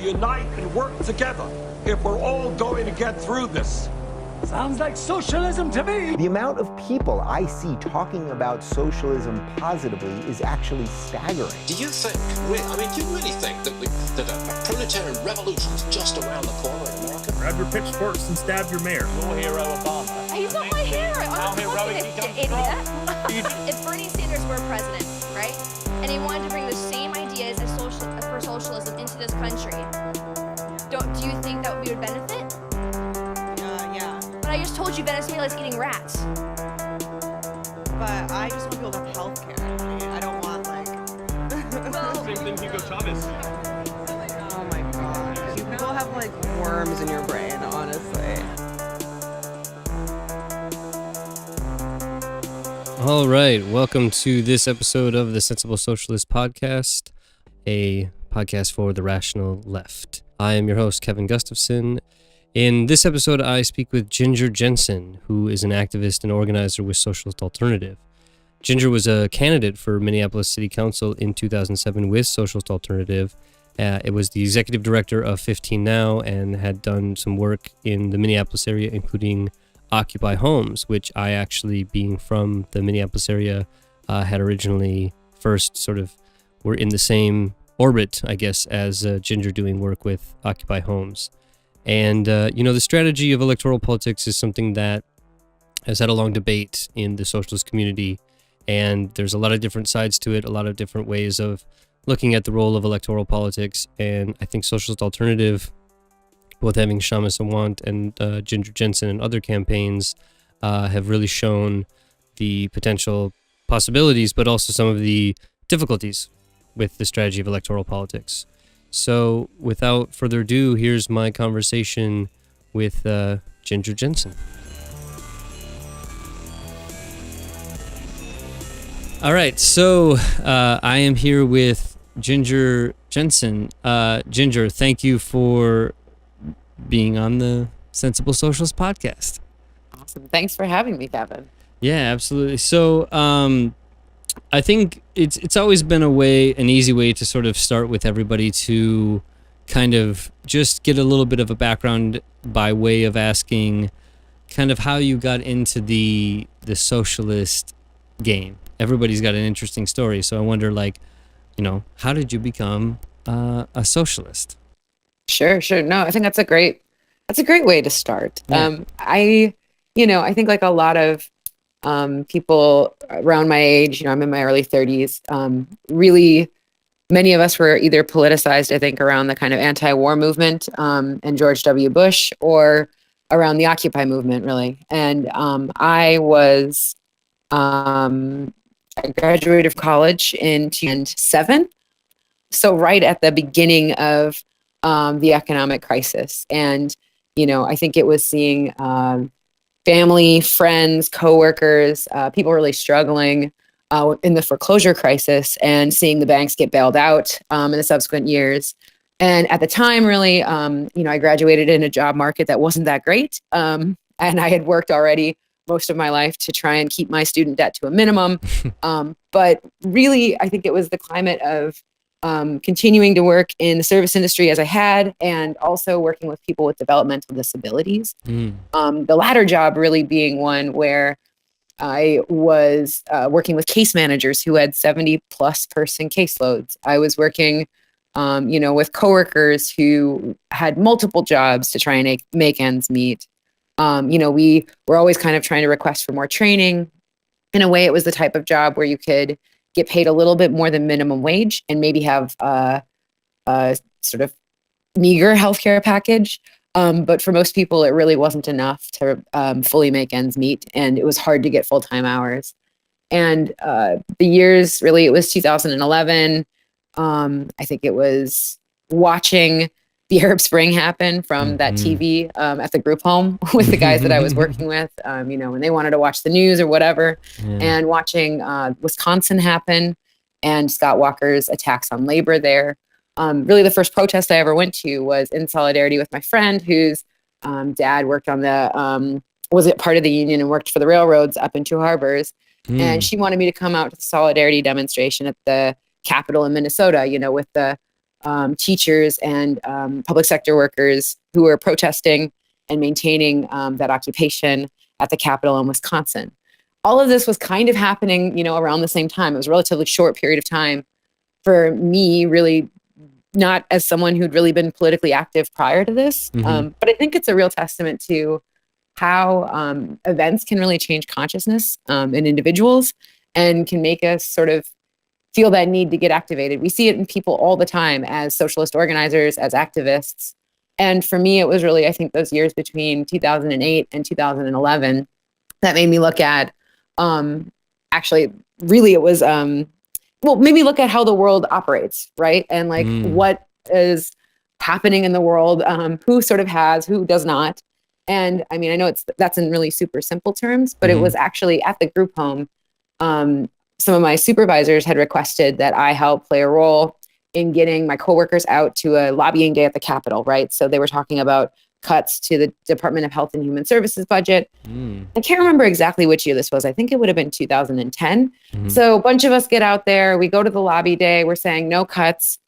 unite and work together if we're all going to get through this. Sounds like socialism to me. The amount of people I see talking about socialism positively is actually staggering. Do you think, do you really think that a proletarian revolution is just around the corner in America? Grab your pitchforks and stab your mayor. Your hero, Obama. He's not my hero. How heroic he comes from. If Bernie Sanders were president, right, and he wanted to bring the same ideas as for socialism into this country, do you think that we would benefit? Yeah. But I just told you Venezuela's eating rats. But I just want people to have health care. I don't want, Same thing Hugo Chavez. Oh my god. You people have, worms in your brain, honestly. All right, welcome to this episode of the Sensible Socialist Podcast, a podcast for the rational left. I am your host, Kevin Gustafson. In this episode, I speak with Ginger Jentzen, who is an activist and organizer with Socialist Alternative. Ginger was a candidate for Minneapolis City Council in 2007 with Socialist Alternative. It was the executive director of 15 Now and had done some work in the Minneapolis area, including Occupy Homes, which I actually, being from the Minneapolis area, had originally first were in the same orbit, I guess, as Ginger doing work with Occupy Homes. And, the strategy of electoral politics is something that has had a long debate in the socialist community. And there's a lot of different sides to it, a lot of different ways of looking at the role of electoral politics. And I think Socialist Alternative, both having Shamus Awant and Ginger Jentzen and other campaigns, have really shown the potential possibilities, but also some of the difficulties with the strategy of electoral politics. So without further ado, here's my conversation with Ginger Jentzen. All right, so I am here with Ginger Jentzen. Ginger, thank you for being on the Sensible Socialist Podcast. Awesome. Thanks for having me, Kevin. Yeah, absolutely. So I think it's always been an easy way to sort of start with everybody to kind of just get a little bit of a background by way of asking kind of how you got into the socialist game. Everybody's got an interesting story, so I wonder, how did you become a socialist? Sure. No, I think that's a great way to start. Yeah. I think like a lot of people around my age, I'm in my early 30s, really many of us were either politicized, I think, around the kind of anti-war movement and George W. Bush, or around the Occupy movement, really. And I graduated college in 2007, so right at the beginning of the economic crisis. And, I think it was seeing family, friends, coworkers, people really struggling in the foreclosure crisis, and seeing the banks get bailed out in the subsequent years. And at the time, really, I graduated in a job market that wasn't that great. And I had worked already most of my life to try and keep my student debt to a minimum. But really, I think it was the climate of continuing to work in the service industry as I had, and also working with people with developmental disabilities. The latter job really being one where I was working with case managers who had 70 plus person caseloads. I was working, with coworkers who had multiple jobs to try and make ends meet. We were always kind of trying to request for more training. In a way, it was the type of job where you could get paid a little bit more than minimum wage and maybe have a sort of meager healthcare package. But for most people, it really wasn't enough to fully make ends meet. And it was hard to get full-time hours. And the years, really, it was 2011. I think it was watching the Arab Spring happen from that TV at the group home with the guys that I was working with, when they wanted to watch the news or whatever, and watching Wisconsin happen and Scott Walker's attacks on labor there. Really, the first protest I ever went to was in solidarity with my friend whose dad worked on was part of the union and worked for the railroads up in Two Harbors. And she wanted me to come out to the solidarity demonstration at the Capitol in Minnesota, with the teachers and public sector workers who were protesting and maintaining that occupation at the Capitol in Wisconsin. All of this was kind of happening, around the same time. It was a relatively short period of time for me, really not as someone who'd really been politically active prior to this. But I think it's a real testament to how events can really change consciousness in individuals and can make us sort of feel that need to get activated. We see it in people all the time as socialist organizers, as activists. And for me, it was really, I think, those years between 2008 and 2011 that made me look at, actually, really, it was, made me look at how the world operates, right? And like what is happening in the world, who sort of has, who does not. And I mean, I know that's in really super simple terms, but it was actually at the group home. Some of my supervisors had requested that I help play a role in getting my coworkers out to a lobbying day at the Capitol, right? So they were talking about cuts to the Department of Health and Human Services budget. I can't remember exactly which year this was. I think it would have been 2010. So a bunch of us get out there, we go to the lobby day, we're saying no cuts.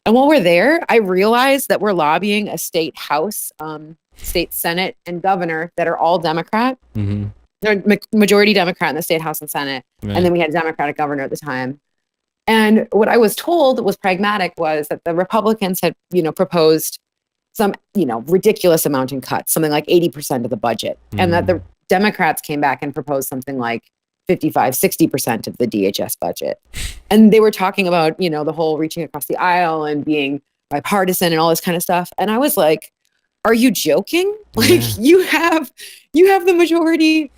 And while we're there, I realized that we're lobbying a state house, state Senate and governor that are all Democrat. They're majority Democrat in the state house and Senate. Right. And then we had a Democratic governor at the time. And what I was told was pragmatic was that the Republicans had, proposed some, ridiculous amount in cuts, something like 80% of the budget. And that the Democrats came back and proposed something like 55, 60% of the DHS budget. And they were talking about, the whole reaching across the aisle and being bipartisan and all this kind of stuff. And I was like, are you joking? Like you have the majority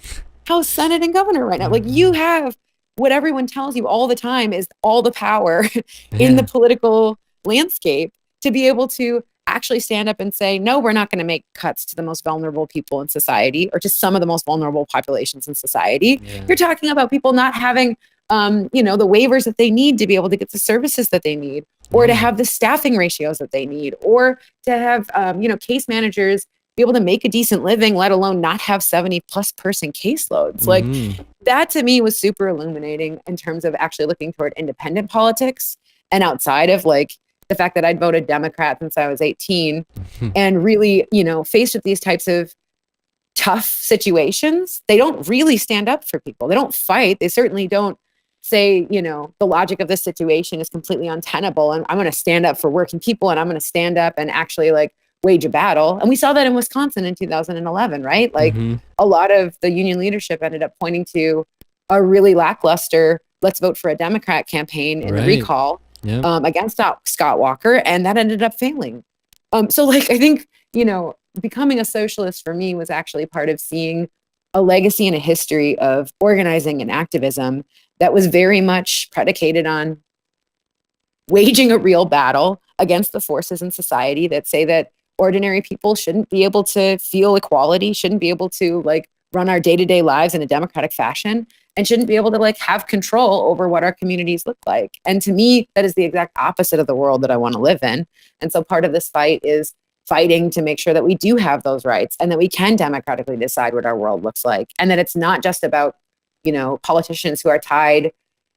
House, Senate, and governor right now. Like you have what everyone tells you all the time is all the power in the political landscape to be able to actually stand up and say, no, we're not going to make cuts to the most vulnerable people in society or to some of the most vulnerable populations in society. You're talking about people not having, the waivers that they need to be able to get the services that they need, or to have the staffing ratios that they need, or to have, case managers be able to make a decent living, let alone not have 70+ person caseloads. Like that to me was super illuminating in terms of actually looking toward independent politics and outside of like the fact that I'd voted Democrat since I was 18 and really, faced with these types of tough situations, they don't really stand up for people. They don't fight. They certainly don't say, the logic of this situation is completely untenable and I'm going to stand up for working people and I'm going to stand up and actually like wage a battle. And we saw that in Wisconsin in 2011, right? Like a lot of the union leadership ended up pointing to a really lackluster, let's vote for a Democrat campaign in the recall against Scott Walker. And that ended up failing. So like, I think, becoming a socialist for me was actually part of seeing a legacy and a history of organizing and activism that was very much predicated on waging a real battle against the forces in society that say that ordinary people shouldn't be able to feel equality, shouldn't be able to like run our day-to-day lives in a democratic fashion, and shouldn't be able to like have control over what our communities look like. And to me, that is the exact opposite of the world that I want to live in. And so part of this fight is fighting to make sure that we do have those rights and that we can democratically decide what our world looks like. And that it's not just about, politicians who are tied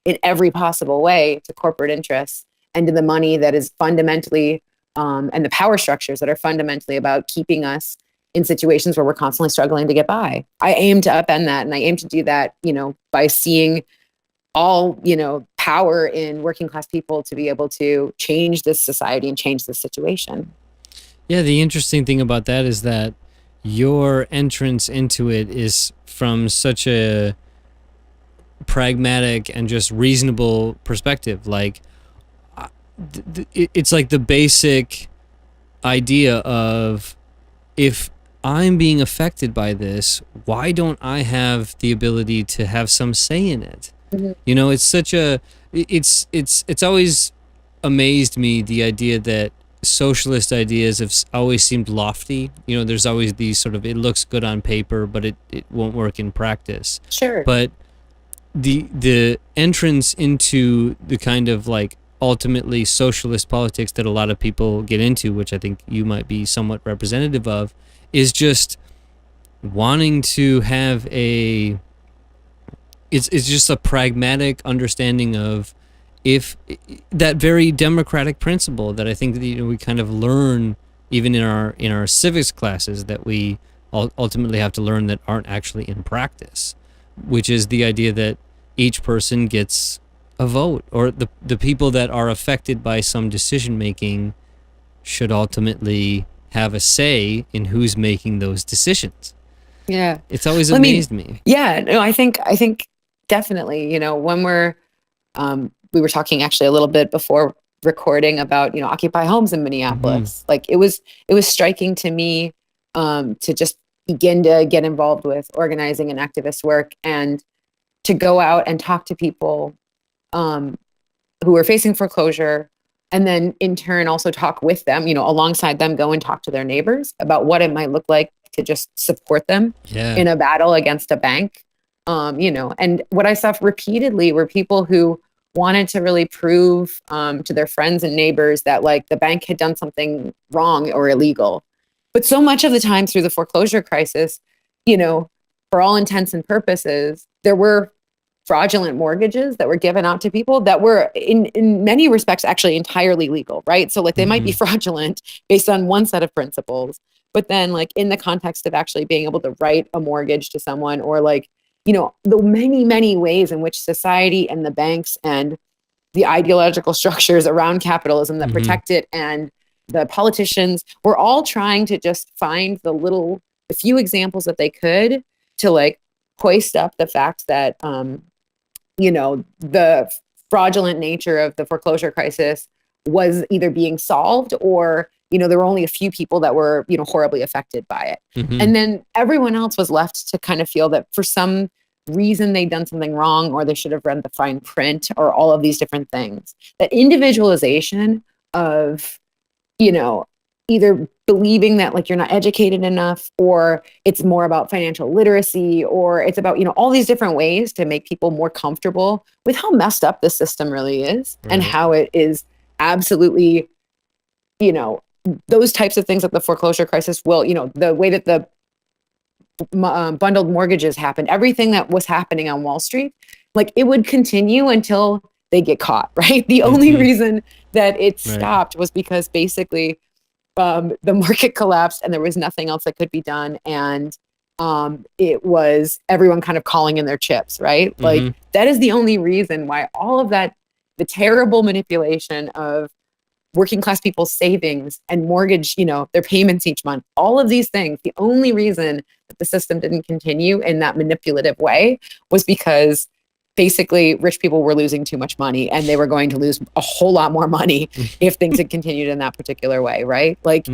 in every possible way to corporate interests and to the money that is fundamentally, and the power structures that are fundamentally about keeping us in situations where we're constantly struggling to get by. I aim to upend that. And I aim to do that, by seeing all, power in working class people to be able to change this society and change this situation. Yeah, the interesting thing about that is that your entrance into it is from such a pragmatic and just reasonable perspective. Like, it's like the basic idea of, if I'm being affected by this, why don't I have the ability to have some say in it? It's such a, it's always amazed me, the idea that socialist ideas have always seemed lofty. There's always these sort of, it looks good on paper, but it won't work in practice. Sure. But the entrance into the kind of like ultimately socialist politics that a lot of people get into, which I think you might be somewhat representative of, is just wanting to have it's just a pragmatic understanding of, if that very democratic principle that I think that, we kind of learn even in our civics classes that we ultimately have to learn that aren't actually in practice, which is the idea that each person gets a vote, or the people that are affected by some decision making should ultimately have a say in who's making those decisions. Yeah. It's always amazed me. Yeah, no, I think definitely, when we were talking actually a little bit before recording about, Occupy Homes in Minneapolis. Like it was striking to me to just begin to get involved with organizing and activist work and to go out and talk to people who were facing foreclosure, and then in turn also talk with them, alongside them, go and talk to their neighbors about what it might look like to just support them in a battle against a bank. And what I saw repeatedly were people who wanted to really prove to their friends and neighbors that like the bank had done something wrong or illegal. But so much of the time through the foreclosure crisis, for all intents and purposes, there were fraudulent mortgages that were given out to people that were in many respects actually entirely legal, right? So like they might be fraudulent based on one set of principles, but then like in the context of actually being able to write a mortgage to someone, or like, the many, many ways in which society and the banks and the ideological structures around capitalism that protect it and the politicians were all trying to just find the few examples that they could to like hoist up the fact that, the fraudulent nature of the foreclosure crisis was either being solved or, there were only a few people that were, horribly affected by it. And then everyone else was left to kind of feel that for some reason they'd done something wrong, or they should have read the fine print, or all of these different things. That individualization of, either believing that like you're not educated enough, or it's more about financial literacy, or it's about, all these different ways to make people more comfortable with how messed up the system really is, and how it is absolutely, those types of things like the foreclosure crisis will, the way that the bundled mortgages happened, everything that was happening on Wall Street, like it would continue until they get caught, right? The only reason that it stopped was because basically the market collapsed and there was nothing else that could be done. And it was everyone kind of calling in their chips, right? Like that is the only reason why all of that, the terrible manipulation of working class people's savings and mortgage, their payments each month, all of these things, the only reason that the system didn't continue in that manipulative way was because basically rich people were losing too much money, and they were going to lose a whole lot more money if things had continued in that particular way, right? Like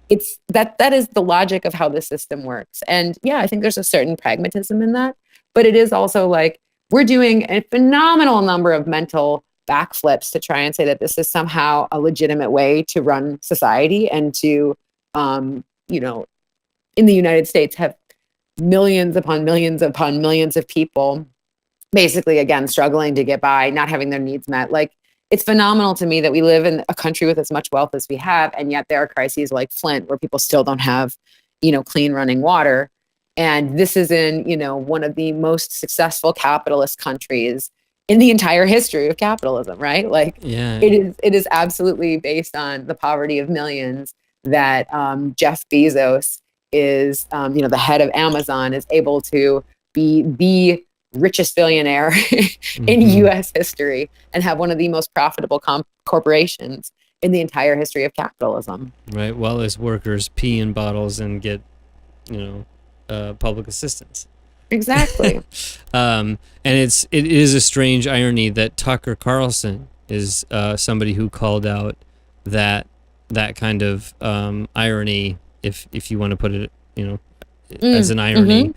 it's that is the logic of how the system works. And yeah, I think there's a certain pragmatism in that, but it is also like we're doing a phenomenal number of mental backflips to try and say that this is somehow a legitimate way to run society and to, in the United States have millions upon millions upon millions of people basically, again, struggling to get by, not having their needs met. Like, it's phenomenal to me that we live in a country with as much wealth as we have, and yet there are crises like Flint where people still don't have, clean running water. And this is in, one of the most successful capitalist countries in the entire history of capitalism, right? Like, it is absolutely based on the poverty of millions that Jeff Bezos is, the head of Amazon, is able to be the richest billionaire in U.S. history and have one of the most profitable corporations in the entire history of capitalism. Right. While his workers pee in bottles and get, public assistance. Exactly. And it is a strange irony that Tucker Carlson is somebody who called out that kind of irony, if you want to put it, as an irony.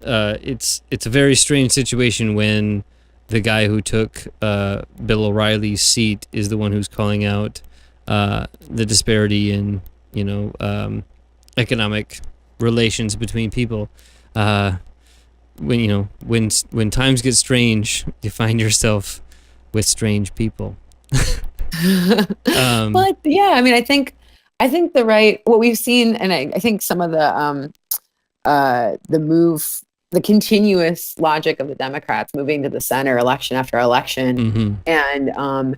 It's a very strange situation when the guy who took Bill O'Reilly's seat is the one who's calling out the disparity in economic relations between people. When times get strange, you find yourself with strange people. But yeah, I mean, I think what we've seen, and I think some of the move the continuous logic of the Democrats moving to the center election after election, and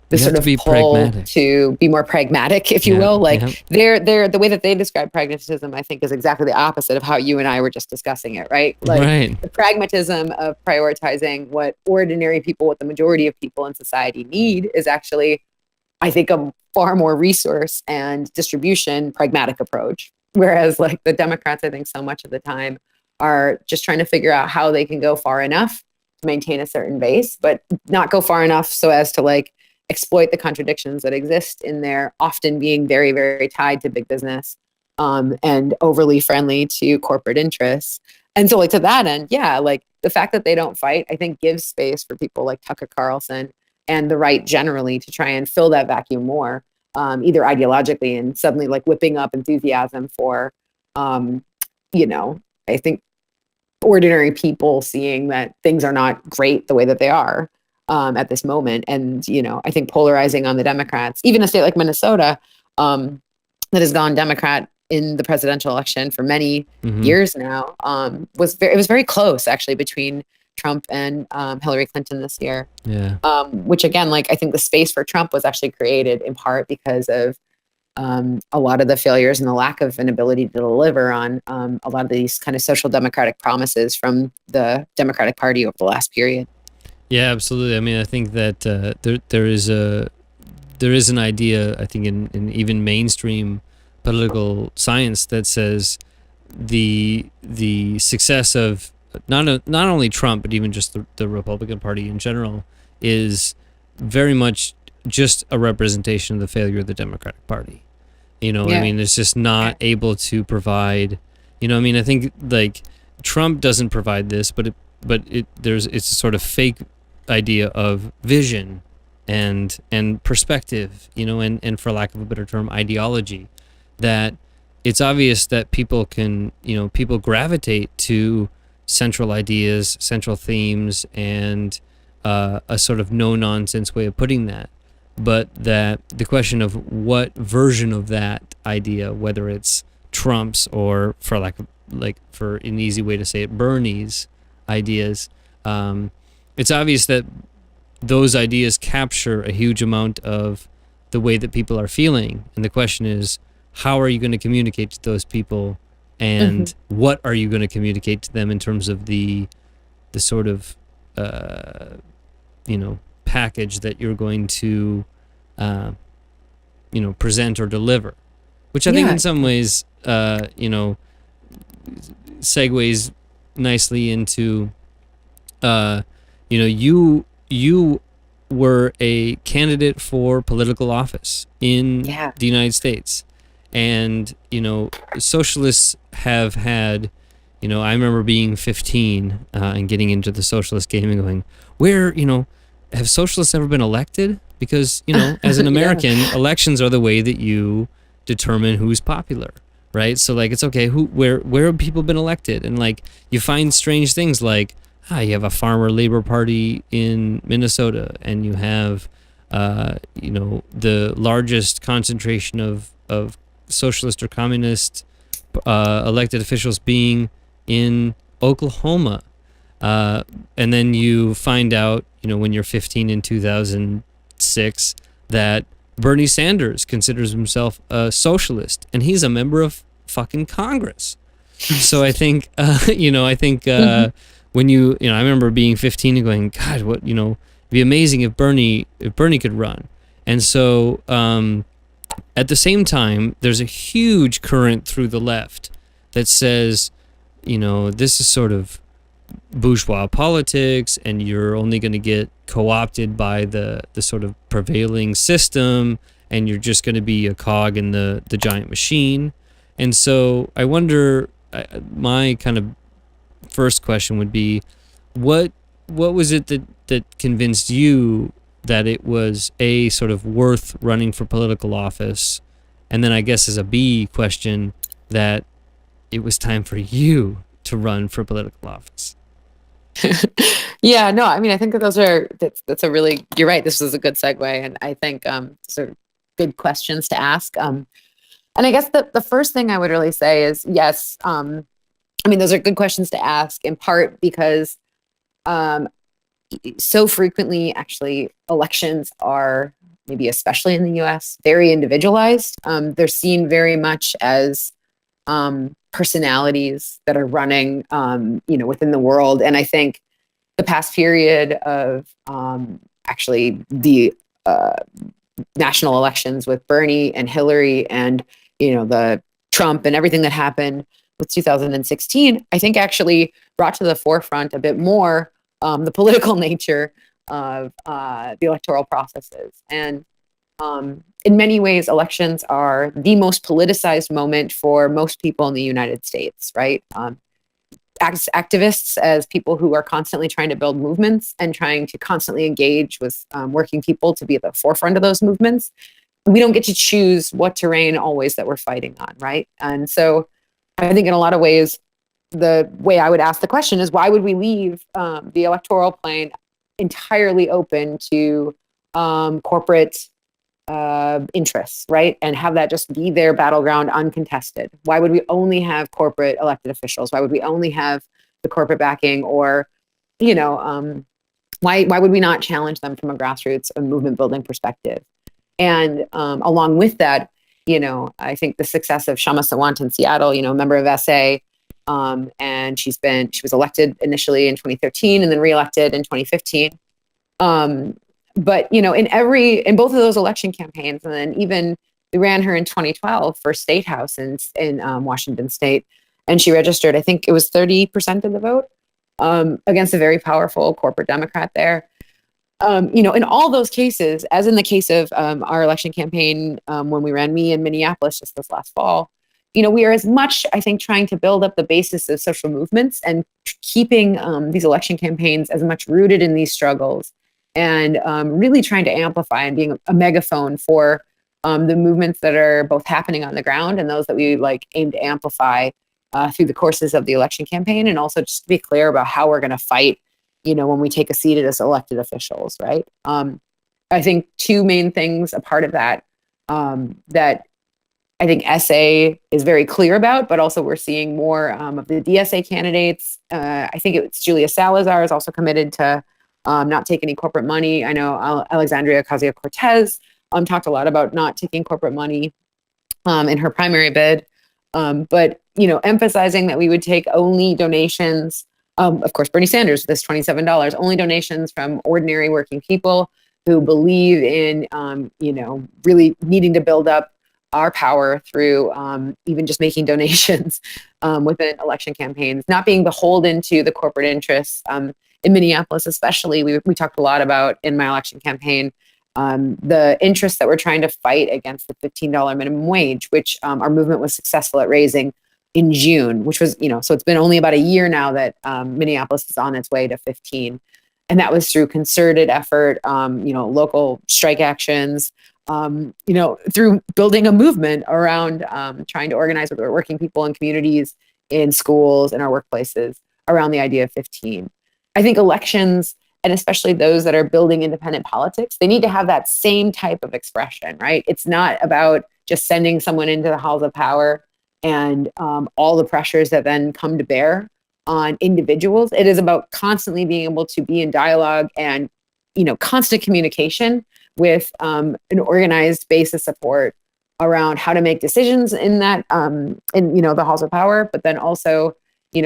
the sort of pull to be more pragmatic, if you will. Like they're the way that they describe pragmatism, I think, is exactly the opposite of how you and I were just discussing it, right? Like the pragmatism of prioritizing what ordinary people, what the majority of people in society need, is actually, I think, a far more resource and distribution pragmatic approach. Whereas like the Democrats, I think so much of the time are just trying to figure out how they can go far enough to maintain a certain base, but not go far enough so as to like exploit the contradictions that exist in there, often being very, very tied to big business, and overly friendly to corporate interests. And so like to that end, yeah, like the fact that they don't fight, I think gives space for people like Tucker Carlson and the right generally to try and fill that vacuum more, either ideologically and suddenly like whipping up enthusiasm for, I think ordinary people seeing that things are not great the way that they are at this moment. And, I think polarizing on the Democrats, even a state like Minnesota, that has gone Democrat in the presidential election for many years now, it was very close actually between Trump and Hillary Clinton this year. Yeah. Which again, like I think the space for Trump was actually created in part because of a lot of the failures and the lack of an ability to deliver on a lot of these kind of social democratic promises from the Democratic Party over the last period. Yeah, absolutely. I mean, I think that there is an idea, I think, in even mainstream political science that says the success of not only Trump but even just the Republican Party in general is very much just a representation of the failure of the Democratic Party. I mean, it's just not able to provide. I think like Trump doesn't provide this, but it's a sort of fake idea of vision and perspective, and for lack of a better term, ideology, that it's obvious that people gravitate to central ideas, central themes, and a sort of no-nonsense way of putting that. But that the question of what version of that idea, whether it's Trump's or for an easy way to say it, Bernie's ideas, it's obvious that those ideas capture a huge amount of the way that people are feeling. And the question is, how are you going to communicate to those people, and what are you going to communicate to them in terms of the sort of package that you're going to present or deliver, which I think in some ways segues nicely into you were a candidate for political office in the United States. And, socialists have had, I remember being 15 and getting into the socialist game and going, have socialists ever been elected? Because, as an American, elections are the way that you determine who's popular, right? So, like, it's okay, where have people been elected? And, like, you find strange things like, you have a farmer labor party in Minnesota, and you have, the largest concentration of socialist or communist elected officials being in Oklahoma. And then you find out, when you're 15 in 2006, that Bernie Sanders considers himself a socialist, and he's a member of fucking Congress. So I think, when I remember being 15 and going, God, what, it'd be amazing if Bernie could run. And so, at the same time, there's a huge current through the left that says, this is sort of bourgeois politics, and you're only going to get co-opted by the sort of prevailing system, and you're just going to be a cog in the giant machine. And so I wonder, my kind of first question would be, what was it that convinced you that it was a sort of worth running for political office? And then I guess as a B question, that it was time for you to run for political office. Yeah, no, I mean, I think that that's a really, you're right. This was a good segue. And I think sort of good questions to ask. And I guess the first thing I would really say is, yes, I mean, those are good questions to ask, in part because so frequently, actually, elections are, maybe especially in the US, very individualized. They're seen very much as personalities that are running, within the world. And I think the past period of actually the national elections with Bernie and Hillary and, the Trump and everything that happened with 2016, I think actually brought to the forefront a bit more the political nature of the electoral processes. And in many ways, elections are the most politicized moment for most people in the United States, right? Activists, as people who are constantly trying to build movements and trying to constantly engage with working people to be at the forefront of those movements, we don't get to choose what terrain always that we're fighting on, right? And so I think in a lot of ways, the way I would ask the question is, why would we leave the electoral plane entirely open to corporate interests, right? And have that just be their battleground uncontested? Why would we only have corporate elected officials? Why would we only have the corporate backing? Or, why would we not challenge them from a grassroots movement building perspective? And along with that, I think the success of Kshama Sawant in Seattle, member of SA, and she was elected initially in 2013 and then reelected in 2015. But in both of those election campaigns, and then even we ran her in 2012 for state house in Washington State, and she registered, I think it was 30% of the vote, against a very powerful corporate Democrat there. In all those cases, as in the case of our election campaign when we ran me in Minneapolis just this last fall, we are as much, I think, trying to build up the basis of social movements and keeping these election campaigns as much rooted in these struggles, and really trying to amplify and being a megaphone for the movements that are both happening on the ground and those that we aim to amplify through the courses of the election campaign, and also just to be clear about how we're going to fight when we take a seat as elected officials, right? I think two main things a part of that, that I think SA is very clear about, but also we're seeing more of the DSA candidates. I think it's Julia Salazar is also committed to not take any corporate money. I know Alexandria Ocasio-Cortez talked a lot about not taking corporate money in her primary bid, but emphasizing that we would take only donations. Of course, Bernie Sanders, this $27, only donations from ordinary working people who believe in, really needing to build up our power through even just making donations within election campaigns, not being beholden to the corporate interests. In Minneapolis, especially, we talked a lot about in my election campaign, the interests that we're trying to fight against the $15 minimum wage, which our movement was successful at raising in June, which was, so it's been only about a year now that Minneapolis is on its way to 15. And that was through concerted effort, local strike actions, through building a movement around trying to organize with our working people and communities in schools and our workplaces around the idea of 15. I think elections, and especially those that are building independent politics, they need to have that same type of expression, right? It's not about just sending someone into the halls of power and all the pressures that then come to bear on individuals. It is about constantly being able to be in dialogue and, constant communication with an organized base of support around how to make decisions in that, the halls of power, but then also,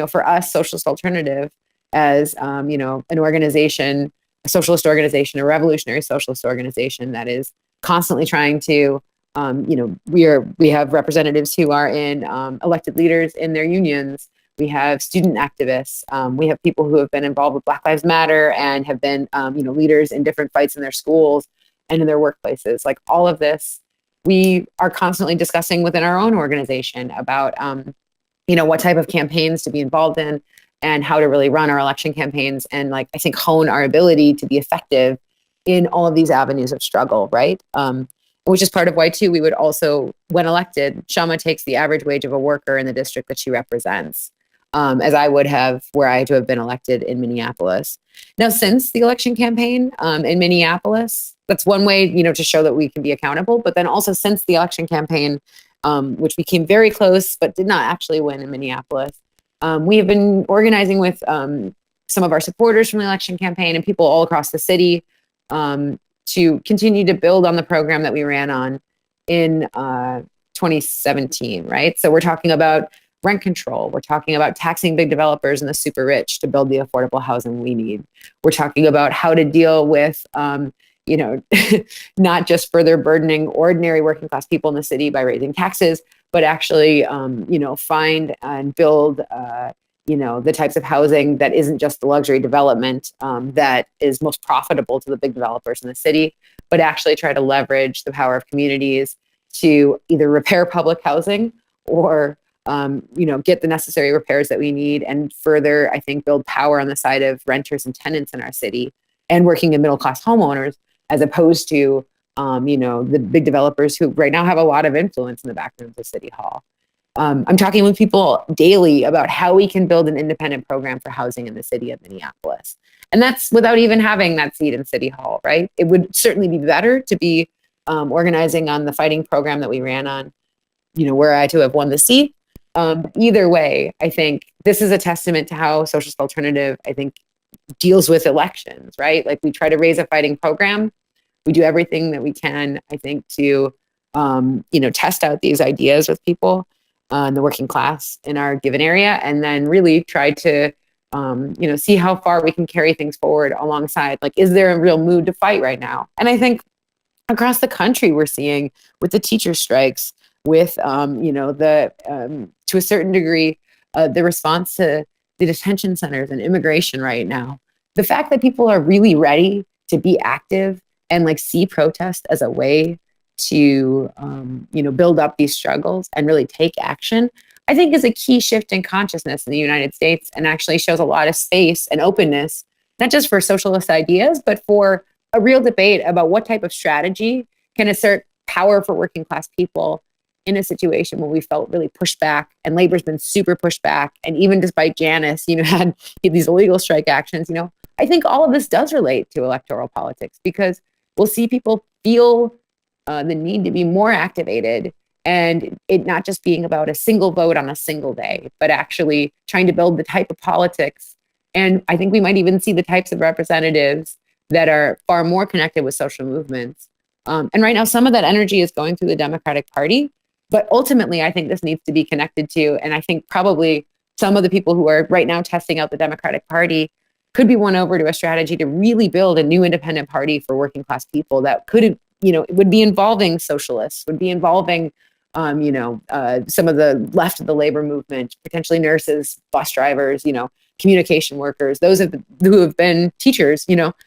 for us, Socialist Alternative, as, an organization, a socialist organization, a revolutionary socialist organization that is constantly trying to, we have representatives who are in elected leaders in their unions. We have student activists. We have people who have been involved with Black Lives Matter and have been, leaders in different fights in their schools and in their workplaces. Like all of this, we are constantly discussing within our own organization about, what type of campaigns to be involved in and how to really run our election campaigns and I think hone our ability to be effective in all of these avenues of struggle, right? Which is part of why too, we would also, when elected, Kshama takes the average wage of a worker in the district that she represents, as I would have were I to have been elected in Minneapolis. Now, since the election campaign in Minneapolis, that's one way, to show that we can be accountable, but then also since the election campaign, which we came very close, but did not actually win in Minneapolis, We have been organizing with some of our supporters from the election campaign and people all across the city to continue to build on the program that we ran on in 2017, right? So we're talking about rent control. We're talking about taxing big developers and the super rich to build the affordable housing we need. We're talking about how to deal with, not just further burdening ordinary working class people in the city by raising taxes, but actually, find and build, the types of housing that isn't just the luxury development that is most profitable to the big developers in the city, but actually try to leverage the power of communities to either repair public housing or get the necessary repairs that we need, and further, I think, build power on the side of renters and tenants in our city and working in middle class homeowners, as opposed to, the big developers who right now have a lot of influence in the back rooms of City Hall. I'm talking with people daily about how we can build an independent program for housing in the city of Minneapolis. And that's without even having that seat in City Hall, right? It would certainly be better to be organizing on the fighting program that we ran on, were I to have won the seat. Either way, I think this is a testament to how Socialist Alternative, I think, deals with elections, right? Like, we try to raise a fighting program. We do everything that we can, I think, to, test out these ideas with people in the working class in our given area, and then really try to, see how far we can carry things forward alongside. Like, is there a real mood to fight right now? And I think across the country, we're seeing with the teacher strikes, with, to a certain degree, the response to the detention centers and immigration right now. The fact that people are really ready to be active and see protest as a way to, build up these struggles and really take action, I think is a key shift in consciousness in the United States, and actually shows a lot of space and openness, not just for socialist ideas, but for a real debate about what type of strategy can assert power for working class people in a situation where we felt really pushed back, and labor's been super pushed back. And even despite Janice, had these illegal strike actions, I think all of this does relate to electoral politics, because we'll see people feel the need to be more activated, and it not just being about a single vote on a single day, but actually trying to build the type of politics. And I think we might even see the types of representatives that are far more connected with social movements. And right now, some of that energy is going through the Democratic Party. But ultimately, I think this needs to be connected to, and I think probably some of the people who are right now testing out the Democratic Party could be won over to a strategy to really build a new independent party for working class people that could, would be involving socialists, would be involving, some of the left of the labor movement, potentially nurses, bus drivers, communication workers, those who have been teachers,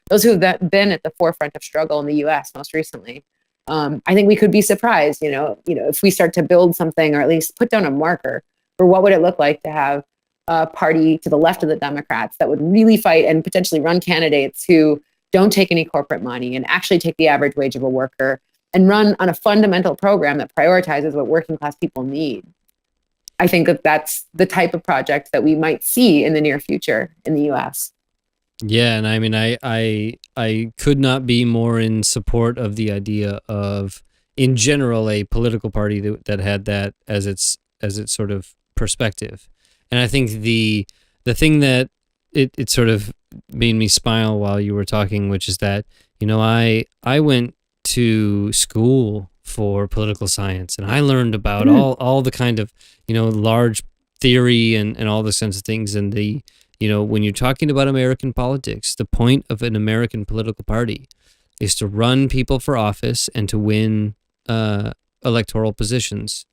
those who have been at the forefront of struggle in the U.S. most recently. I think we could be surprised, if we start to build something, or at least put down a marker for what would it look like to have a party to the left of the Democrats that would really fight and potentially run candidates who don't take any corporate money and actually take the average wage of a worker, and run on a fundamental program that prioritizes what working class people need. I think that that's the type of project that we might see in the near future in the U.S. Yeah, and I mean, I could not be more in support of the idea of, in general, a political party that had that as its sort of perspective. And I think the thing that it sort of made me smile while you were talking, which is that, I went to school for political science, and I learned about all the kind of, large theory and all the kinds of things, and the, when you're talking about American politics, the point of an American political party is to run people for office and to win electoral positions,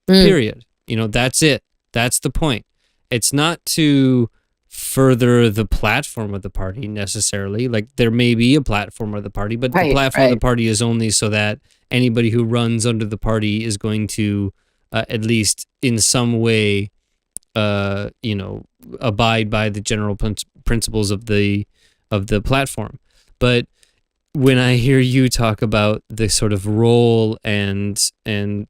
period. That's it. That's the point. It's not to further the platform of the party necessarily. Like, there may be a platform of the party, but the platform of the party is only so that anybody who runs under the party is going to at least in some way abide by the general principles of the platform. But when I hear you talk about the sort of role and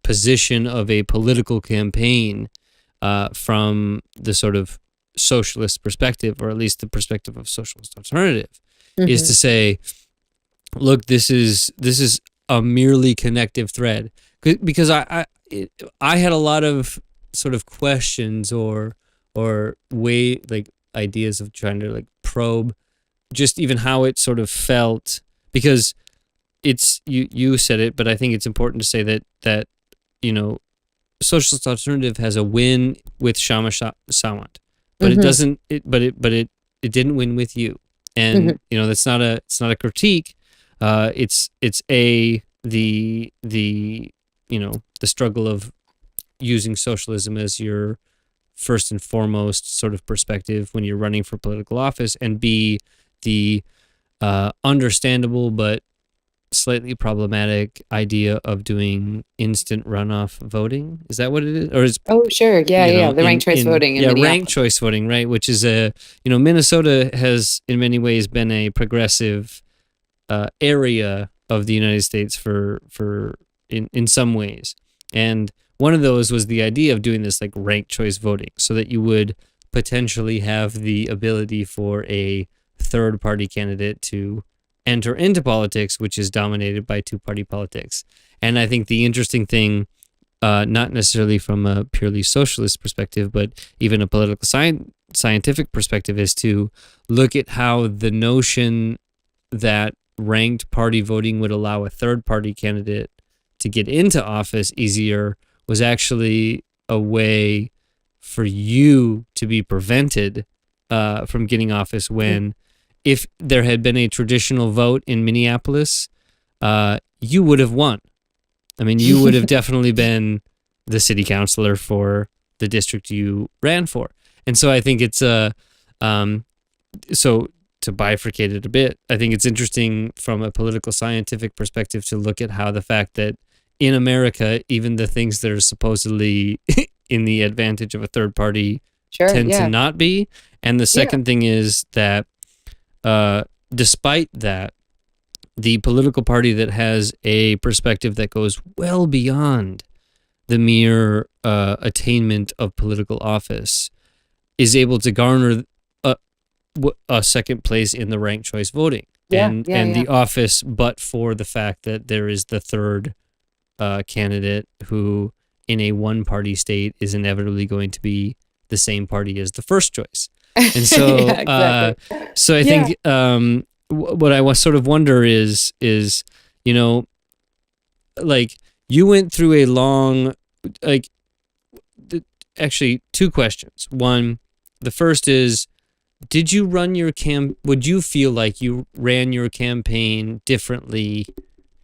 position of a political campaign from the sort of socialist perspective, or at least the perspective of Socialist Alternative, is to say, look, this is a merely connective thread. Because I had a lot of sort of questions or way like ideas of trying to like probe just even how it sort of felt, because it's you said it, but I think it's important to say that Socialist Alternative has a win with Shama Sawant, but it doesn't. It didn't win with you, and that's not a critique. It's the struggle of using socialism as your first and foremost sort of perspective when you're running for political office, and B, the understandable but slightly problematic idea of doing instant runoff voting. Is that what it is? Or is sure, the ranked choice voting. Ranked choice voting, right? Which is Minnesota has in many ways been a progressive area of the United States for in some ways, and one of those was the idea of doing this like ranked choice voting, so that you would potentially have the ability for a third party candidate to enter into politics, which is dominated by two-party politics. And I think the interesting thing, not necessarily from a purely socialist perspective, but even a political scientific perspective, is to look at how the notion that ranked party voting would allow a third party candidate to get into office easier was actually a way for you to be prevented from getting office when, if there had been a traditional vote in Minneapolis, you would have won. I mean, you would have definitely been the city councilor for the district you ran for. And so I think it's so to bifurcate it a bit, I think it's interesting from a political scientific perspective to look at how the fact that in America, even the things that are supposedly in the advantage of a third party tend to not be. And the second thing is that despite that, the political party that has a perspective that goes well beyond the mere attainment of political office is able to garner a second place in the ranked choice voting and the office, but for the fact that there is the third candidate who in a one-party state is inevitably going to be the same party as the first choice. And so, so I think what I sort of wonder is, like you went through a long, actually two questions. One, the first is, did you run your would you feel like you ran your campaign differently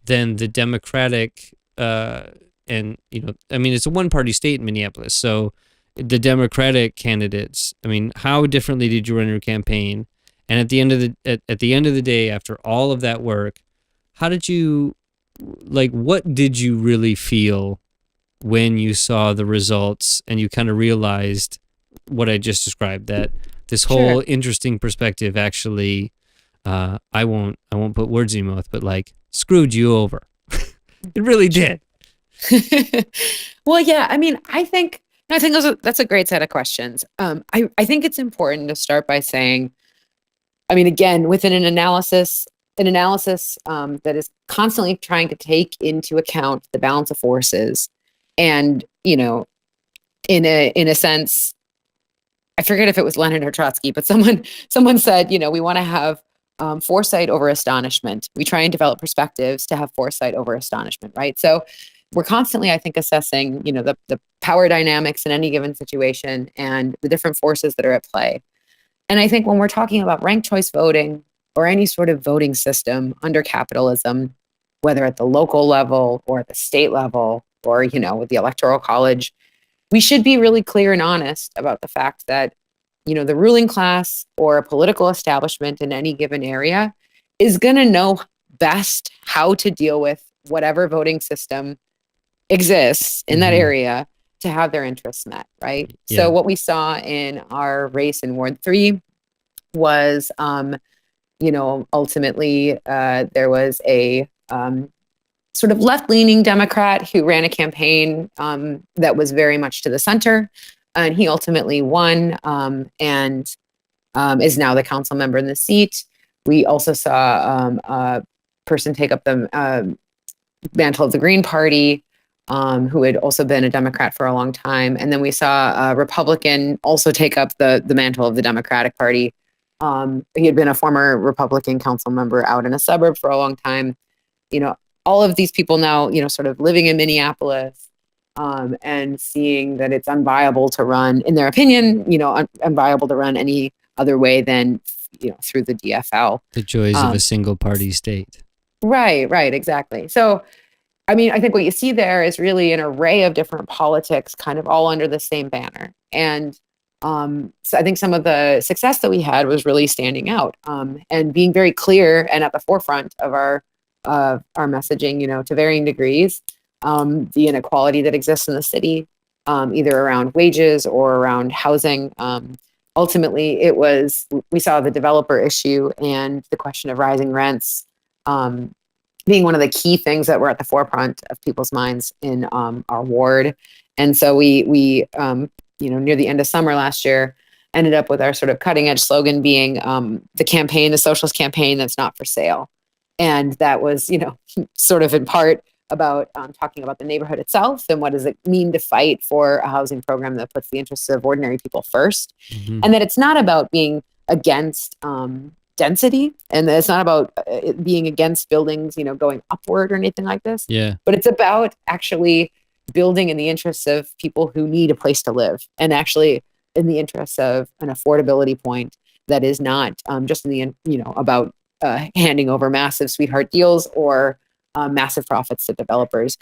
than the Democratic, and, it's a one-party state in Minneapolis, so the Democratic candidates, how differently did you run your campaign? And at the end of the day, after all of that work, how did you, what did you really feel when you saw the results and you kind of realized what I just described, that this whole interesting perspective actually, I won't put words in your mouth, but screwed you over. It really did. Well, yeah, I think that's a great set of questions. I think it's important to start by saying, again, within an analysis that is constantly trying to take into account the balance of forces, and in a sense, I forget if it was Lenin or Trotsky, but someone said, we want to have foresight over astonishment. We try and develop perspectives to have foresight over astonishment, right? So we're constantly, I think, assessing, the power dynamics in any given situation and the different forces that are at play. And I think when we're talking about ranked choice voting or any sort of voting system under capitalism, whether at the local level or at the state level or, with the electoral college, we should be really clear and honest about the fact that, the ruling class or a political establishment in any given area is going to know best how to deal with whatever voting system exists in that area to have their interests met, right? Yeah. So what we saw in our race in Ward 3 was, ultimately there was a sort of left-leaning Democrat who ran a campaign that was very much to the center, and he ultimately won and is now the council member in the seat. We also saw a person take up the mantle of the Green Party, who had also been a Democrat for a long time. And then we saw a Republican also take up the mantle of the Democratic Party. He had been a former Republican council member out in a suburb for a long time. All of these people now, sort of living in Minneapolis, and seeing that it's unviable to run, in their opinion, unviable to run any other way than, through the DFL. The joys of a single party state. Right, exactly. So, I think what you see there is really an array of different politics kind of all under the same banner. And so I think some of the success that we had was really standing out, and being very clear and at the forefront of our messaging, to varying degrees, the inequality that exists in the city, either around wages or around housing. Ultimately, we saw the developer issue and the question of rising rents being one of the key things that were at the forefront of people's minds in our ward. And so we near the end of summer last year, ended up with our sort of cutting edge slogan being the socialist campaign that's not for sale. And that was, sort of in part about talking about the neighborhood itself and what does it mean to fight for a housing program that puts the interests of ordinary people first. Mm-hmm. And that it's not about being against density, and it's not about being against buildings, going upward or anything like this. Yeah. But it's about actually building in the interests of people who need a place to live, and actually in the interests of an affordability point that is not just in the, about handing over massive sweetheart deals or massive profits to developers,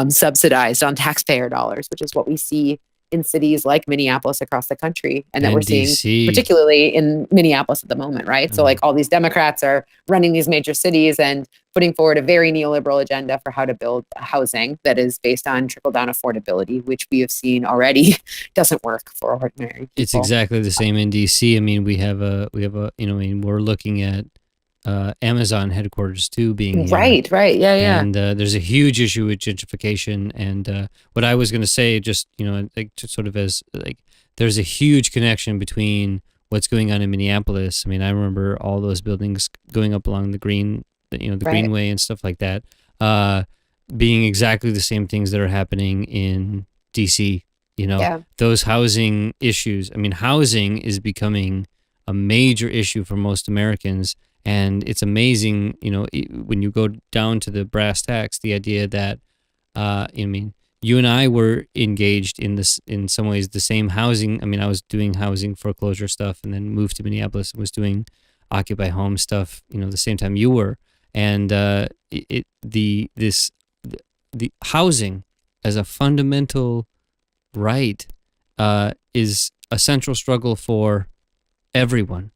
subsidized on taxpayer dollars, which is what we see in cities like Minneapolis across the country, and that we're seeing particularly in Minneapolis at the moment, right? So like all these Democrats are running these major cities and putting forward a very neoliberal agenda for how to build housing that is based on trickle-down affordability, which we have seen already doesn't work for ordinary people. It's exactly the same in DC. We're looking at Amazon headquarters too being here. Right, yeah. And there's a huge issue with gentrification. And what I was going to say, just there's a huge connection between what's going on in Minneapolis. I rember all those buildings going up along the Greenway and stuff like that, being exactly the same things that are happening in DC. Those housing issues. Housing is becoming a major issue for most Americans. And it's amazing, when you go down to the brass tacks, the idea that, you and I were engaged in this, in some ways, the same housing. I was doing housing foreclosure stuff and then moved to Minneapolis and was doing Occupy Home stuff, the same time you were. And the housing as a fundamental right is a central struggle for everyone.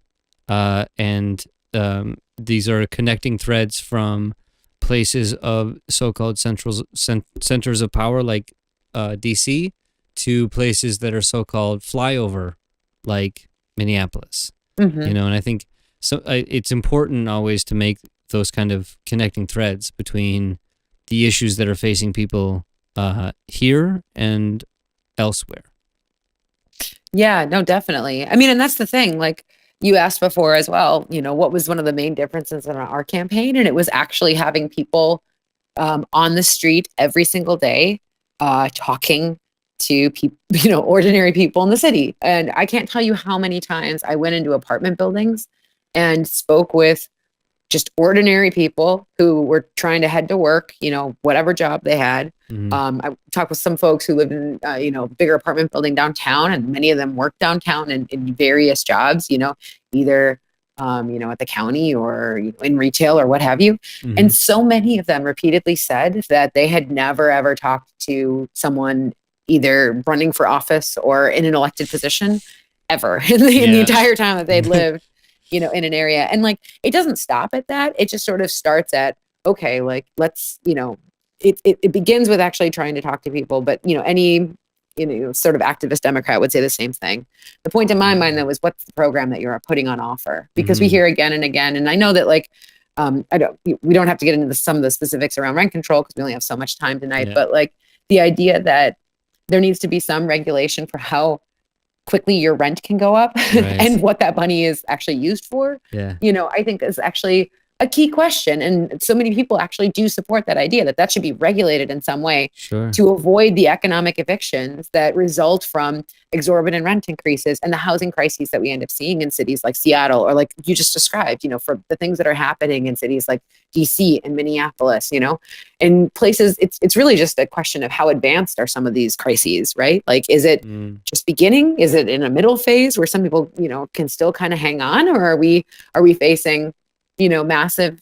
These are connecting threads from places of so-called centers of power like DC to places that are so-called flyover like Minneapolis. Mm-hmm. And I think it's important always to make those kind of connecting threads between the issues that are facing people here and elsewhere. Yeah, no, definitely. And that's the thing, like, you asked before as well, what was one of the main differences in our campaign? And it was actually having people on the street every single day talking to people, ordinary people in the city. And I can't tell you how many times I went into apartment buildings and spoke with just ordinary people who were trying to head to work, whatever job they had. Mm-hmm. I talked with some folks who lived in, bigger apartment building downtown, and many of them worked downtown in various jobs, either, at the county or in retail or what have you. Mm-hmm. And so many of them repeatedly said that they had never, ever talked to someone either running for office or in an elected position ever in the entire time that they'd lived. In an area. And like, it doesn't stop at that. It just sort of starts at, okay, like, let's, it begins with actually trying to talk to people, but any, sort of activist Democrat would say the same thing. The point in my mind though was, what's the program that you're putting on offer? Because we hear again and again, and I know that like, we don't have to get into some of the specifics around rent control because we only have so much time tonight, but like the idea that there needs to be some regulation for how quickly your rent can go up and what that money is actually used for, I think is actually a key question. And so many people actually do support that idea that should be regulated in some way to avoid the economic evictions that result from exorbitant rent increases and the housing crises that we end up seeing in cities like Seattle, or like you just described, for the things that are happening in cities like DC and Minneapolis, in places, it's really just a question of how advanced are some of these crises, right? Like, is it just beginning? Is it in a middle phase where some people, can still kind of hang on, or are we facing, massive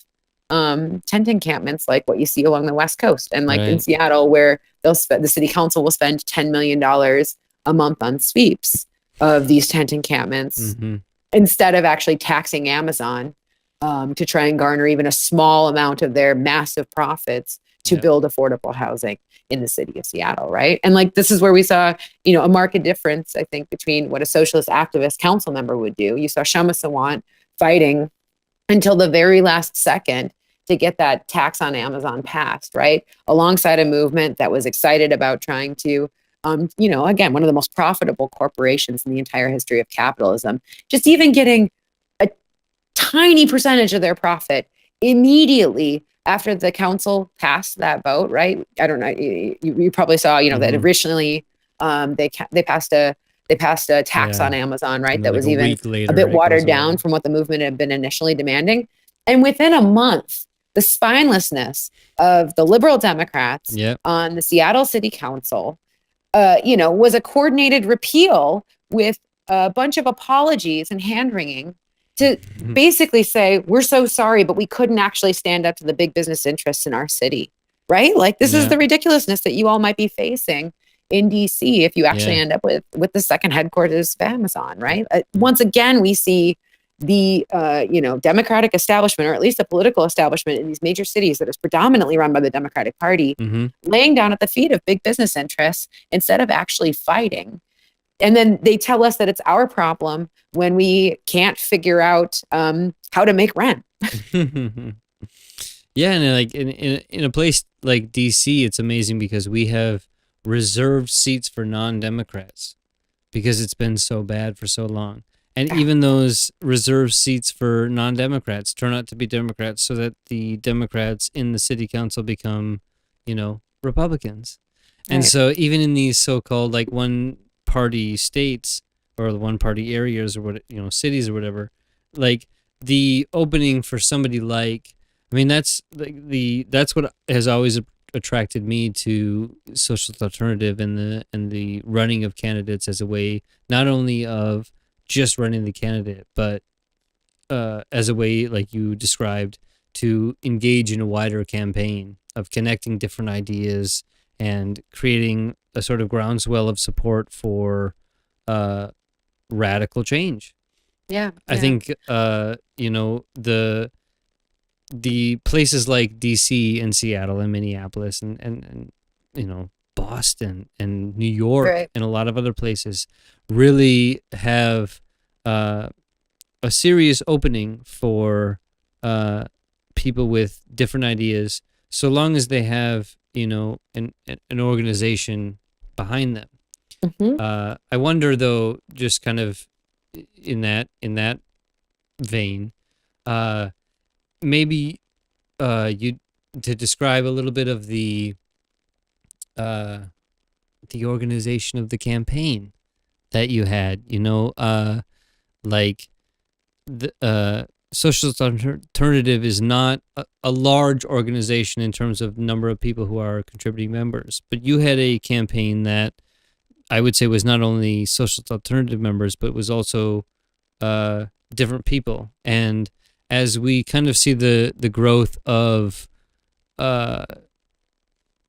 tent encampments like what you see along the West Coast and like in Seattle, where the city council will spend $10 million a month on sweeps of these tent encampments instead of actually taxing Amazon to try and garner even a small amount of their massive profits to build affordable housing in the city of Seattle, right? And like, this is where we saw, a marked difference, I think, between what a socialist activist council member would do. You saw Shama Sawant fighting until the very last second to get that tax on Amazon passed, right? Alongside a movement that was excited about trying to, again, one of the most profitable corporations in the entire history of capitalism, just even getting a tiny percentage of their profit immediately after the council passed that vote, right? I don't know. You probably saw, that originally they passed a tax on Amazon, right? That was even a bit watered down from what the movement had been initially demanding. And within a month, the spinelessness of the liberal Democrats on the Seattle City Council, was a coordinated repeal with a bunch of apologies and hand-wringing to basically say, we're so sorry, but we couldn't actually stand up to the big business interests in our city, right? Like, this is the ridiculousness that you all might be facing in DC if you actually end up with the second headquarters of Amazon, right? Once again, we see the Democratic establishment, or at least the political establishment in these major cities that is predominantly run by the Democratic Party, laying down at the feet of big business interests instead of actually fighting. And then they tell us that it's our problem when we can't figure out how to make rent. Yeah, and like in a place like DC, it's amazing because we have reserved seats for non-Democrats because it's been so bad for so long. And even those reserved seats for non-Democrats turn out to be Democrats, so that the Democrats in the city council become, Republicans. And so even in these so-called like one-party states or the one-party areas or what, cities or whatever, like the opening for somebody like, that's what has always attracted me to Socialist Alternative and the running of candidates as a way not only of just running the candidate, but as a way, like you described, to engage in a wider campaign of connecting different ideas and creating a sort of groundswell of support for radical change. I think the places like DC and Seattle and Minneapolis and Boston and New York and a lot of other places really have a serious opening for people with different ideas, so long as they have an organization behind them. I wonder, though, just kind of in that vein, maybe you to describe a little bit of the organization of the campaign that you had, like the Socialist Alternative is not a large organization in terms of number of people who are contributing members, but you had a campaign that I would say was not only Socialist Alternative members, but was also different people. And as we kind of see the growth of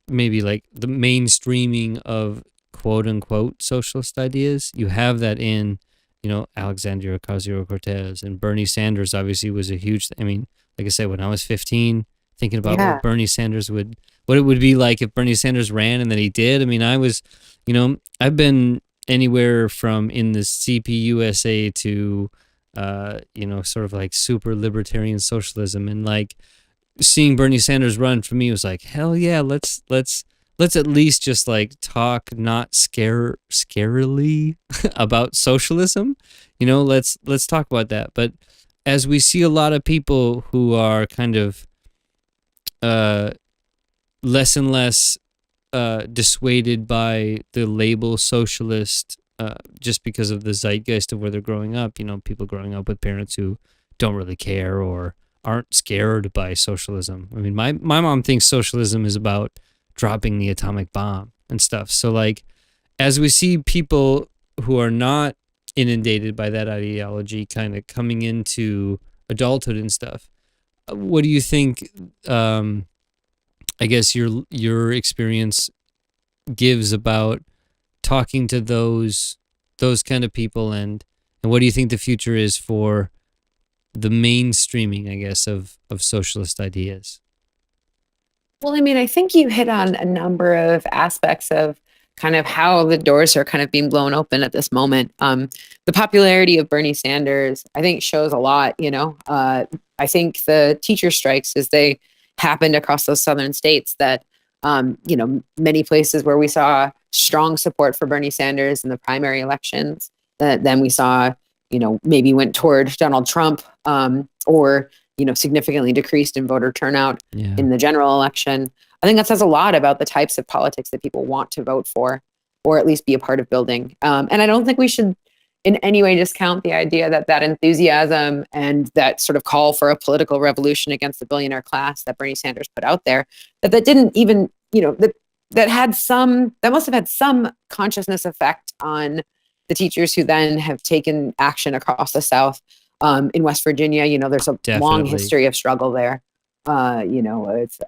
maybe like the mainstreaming of quote unquote socialist ideas, you have that in, Alexandria Ocasio-Cortez, and Bernie Sanders obviously was a huge, like I said, when I was 15, thinking about what Bernie Sanders what it would be like if Bernie Sanders ran, and then he did. I was, I've been anywhere from in the CPUSA to, sort of like super libertarian socialism, and like seeing Bernie Sanders run for me was like, hell yeah, let's at least just like talk not scarily about socialism. Let's talk about that. But as we see a lot of people who are kind of less and less dissuaded by the label socialist just because of the zeitgeist of where they're growing up, people growing up with parents who don't really care or aren't scared by socialism. I mean, my mom thinks socialism is about dropping the atomic bomb and stuff. So like, as we see people who are not inundated by that ideology kind of coming into adulthood and stuff, what do you think, I guess your experience gives about talking to those kind of people, and what do you think the future is for the mainstreaming, I guess, of socialist ideas? Well, I mean, I think you hit on a number of aspects of kind of how the doors are kind of being blown open at this moment. The popularity of Bernie Sanders, I think, shows a lot. I think the teacher strikes, as they happened across those southern states, that many places where we saw strong support for Bernie Sanders in the primary elections, that then we saw, maybe went toward Donald Trump, or significantly decreased in voter turnout in the general election. I think that says a lot about the types of politics that people want to vote for, or at least be a part of building. And I don't think we should in any way discount the idea that enthusiasm and that sort of call for a political revolution against the billionaire class that Bernie Sanders put out there, that didn't even, that must have had some consciousness effect on the teachers who then have taken action across the South. In West Virginia, there's a long history of struggle there. It's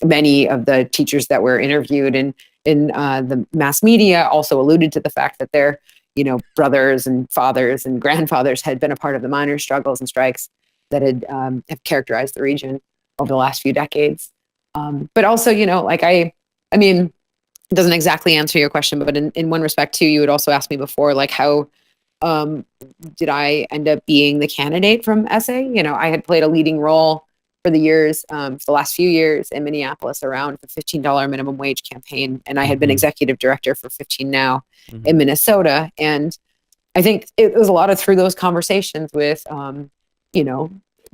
many of the teachers that were interviewed in the mass media also alluded to the fact that their brothers and fathers and grandfathers had been a part of the miners' struggles and strikes that have characterized the region over the last few decades. But also, I mean, it doesn't exactly answer your question, but in one respect too, you had also asked me before, like, how did I end up being the candidate from SA? I had played a leading role for the last few years in Minneapolis around the $15 minimum wage campaign. And I had been executive director for 15 Now in Minnesota. And I think it was a lot of through those conversations with, to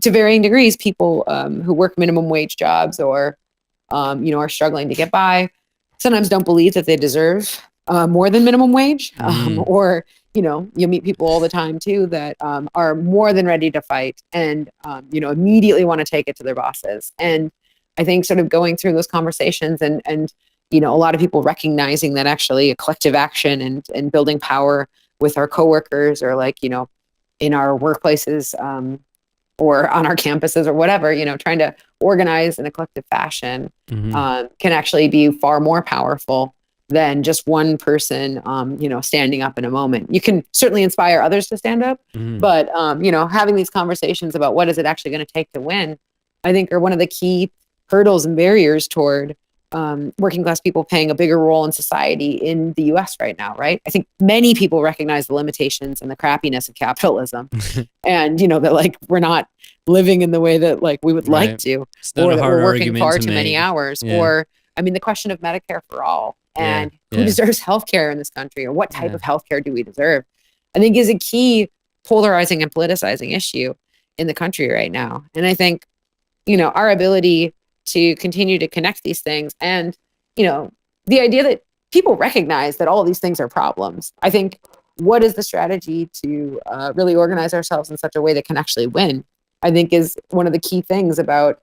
varying degrees, people who work minimum wage jobs or, are struggling to get by, sometimes don't believe that they deserve more than minimum wage, or, you meet people all the time too that are more than ready to fight and, immediately want to take it to their bosses. And I think sort of going through those conversations and a lot of people recognizing that actually a collective action and building power with our coworkers or in our workplaces or on our campuses or whatever, trying to organize in a collective fashion can actually be far more powerful than just one person, standing up in a moment. You can certainly inspire others to stand up, but, having these conversations about what is it actually going to take to win, I think are one of the key hurdles and barriers toward working class people playing a bigger role in society in the US right now, right? I think many people recognize the limitations and the crappiness of capitalism and, that we're not living in the way that we would like to, or that we're working far too many hours, or, the question of Medicare for all. And who deserves healthcare in this country, or what type of healthcare do we deserve? I think is a key polarizing and politicizing issue in the country right now. And I think, our ability to continue to connect these things and, the idea that people recognize that all of these things are problems. I think what is the strategy to really organize ourselves in such a way that can actually win, I think is one of the key things about,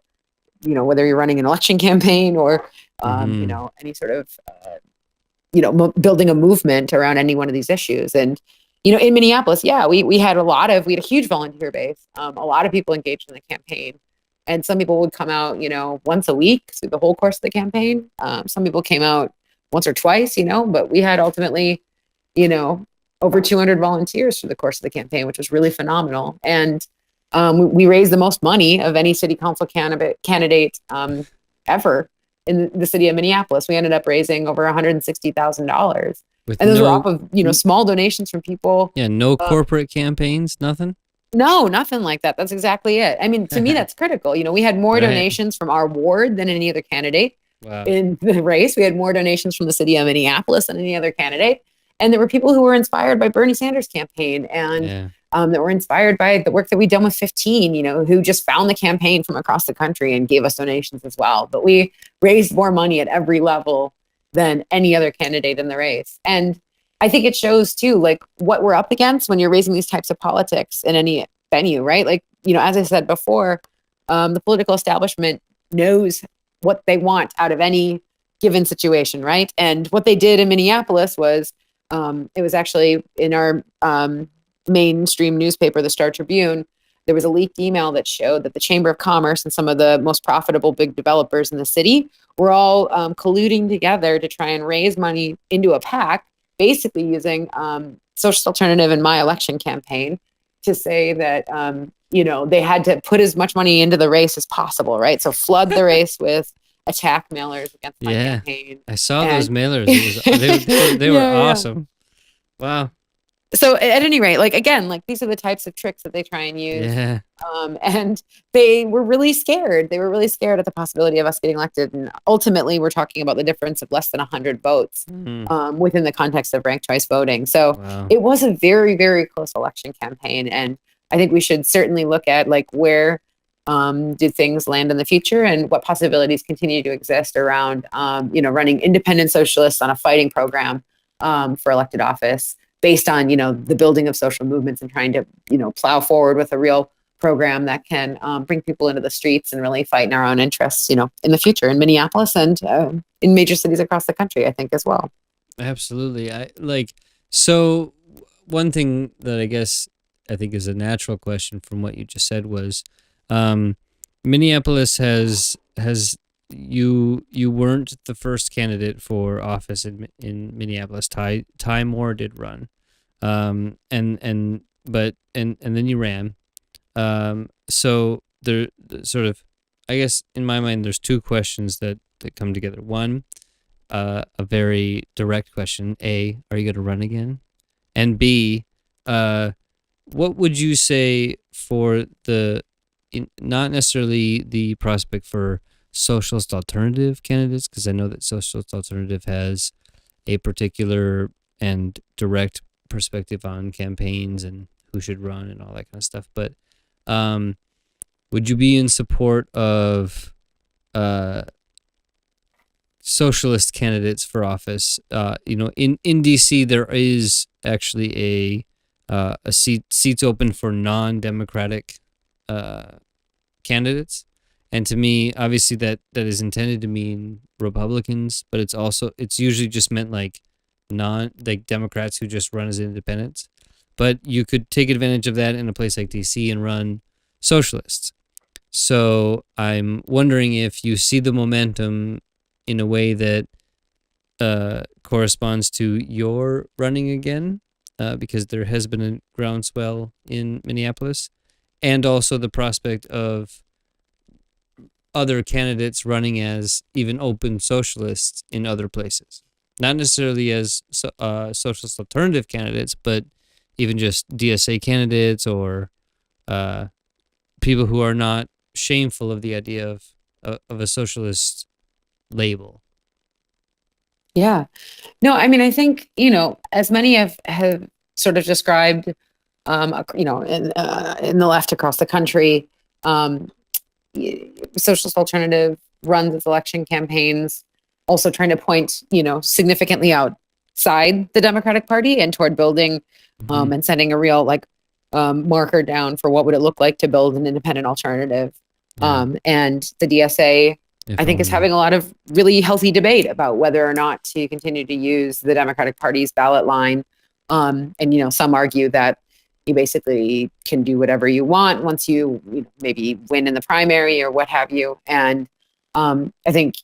whether you're running an election campaign or, any sort of, building a movement around any one of these issues. And, in Minneapolis, we had a huge volunteer base, a lot of people engaged in the campaign. And some people would come out, once a week through the whole course of the campaign. Some people came out once or twice, but we had ultimately, over 200 volunteers through the course of the campaign, which was really phenomenal. And we raised the most money of any city council candidate ever in the city of Minneapolis. We ended up raising over $160,000. And those were off of, small donations from people. Yeah, no corporate campaigns, nothing? No, nothing like that. That's exactly it. To me, that's critical. We had more donations from our ward than any other candidate in the race. We had more donations from the city of Minneapolis than any other candidate. And there were people who were inspired by Bernie Sanders' campaign and that were inspired by the work that we'd done with 15, who just found the campaign from across the country and gave us donations as well. But we raised more money at every level than any other candidate in the race. And I think it shows too, like what we're up against when you're raising these types of politics in any venue, right? Like, as I said before, the political establishment knows what they want out of any given situation, right? And what they did in Minneapolis was, it was actually in our mainstream newspaper, the Star Tribune, there was a leaked email that showed that the Chamber of Commerce and some of the most profitable big developers in the city were all colluding together to try and raise money into a PAC, basically using Socialist Alternative and my election campaign to say that, they had to put as much money into the race as possible, right? So flood the race with attack mailers against my campaign. I saw those mailers. They were awesome. Wow. So at any rate, like, again, like these are the types of tricks that they try and use. Yeah. And they were really scared. They were really scared at the possibility of us getting elected. And ultimately, we're talking about the difference of less than 100 votes within the context of ranked choice voting. So it was a very, very close election campaign. And I think we should certainly look at like where do things land in the future and what possibilities continue to exist around, running independent socialists on a fighting program for elected office, based on, the building of social movements and trying to, plow forward with a real program that can bring people into the streets and really fight in our own interests, in the future in Minneapolis and in major cities across the country, I think, as well. Absolutely. So one thing that I think is a natural question from what you just said was, Minneapolis has you weren't the first candidate for office in Minneapolis. Ty Moore did run, and then you ran. So there sort of, I guess in my mind, there's two questions that come together. One, a very direct question: A, are you going to run again? And B, what would you say for not necessarily the prospect for Socialist Alternative candidates, because I know that Socialist Alternative has a particular and direct perspective on campaigns and who should run and all that kind of stuff. But would you be in support of socialist candidates for office? In DC there is actually a seats open for non-democratic candidates. And to me, obviously that is intended to mean Republicans, but it's usually just meant like Democrats who just run as independents. But you could take advantage of that in a place like DC and run socialists. So I'm wondering if you see the momentum in a way that corresponds to your running again, because there has been a groundswell in Minneapolis, and also the prospect of other candidates running as even open socialists in other places. Not necessarily as socialist alternative candidates, but even just DSA candidates or people who are not shameful of the idea of a socialist label. Yeah. No, I mean, I think, as many have sort of described, in the left across the country, Socialist Alternative runs its election campaigns, also trying to point, significantly outside the Democratic Party and toward building and sending a real marker down for what would it look like to build an independent alternative. And the DSA, I think, is having a lot of really healthy debate about whether or not to continue to use the Democratic Party's ballot line. And, some argue that you basically can do whatever you want once you maybe win in the primary or what have you. And I think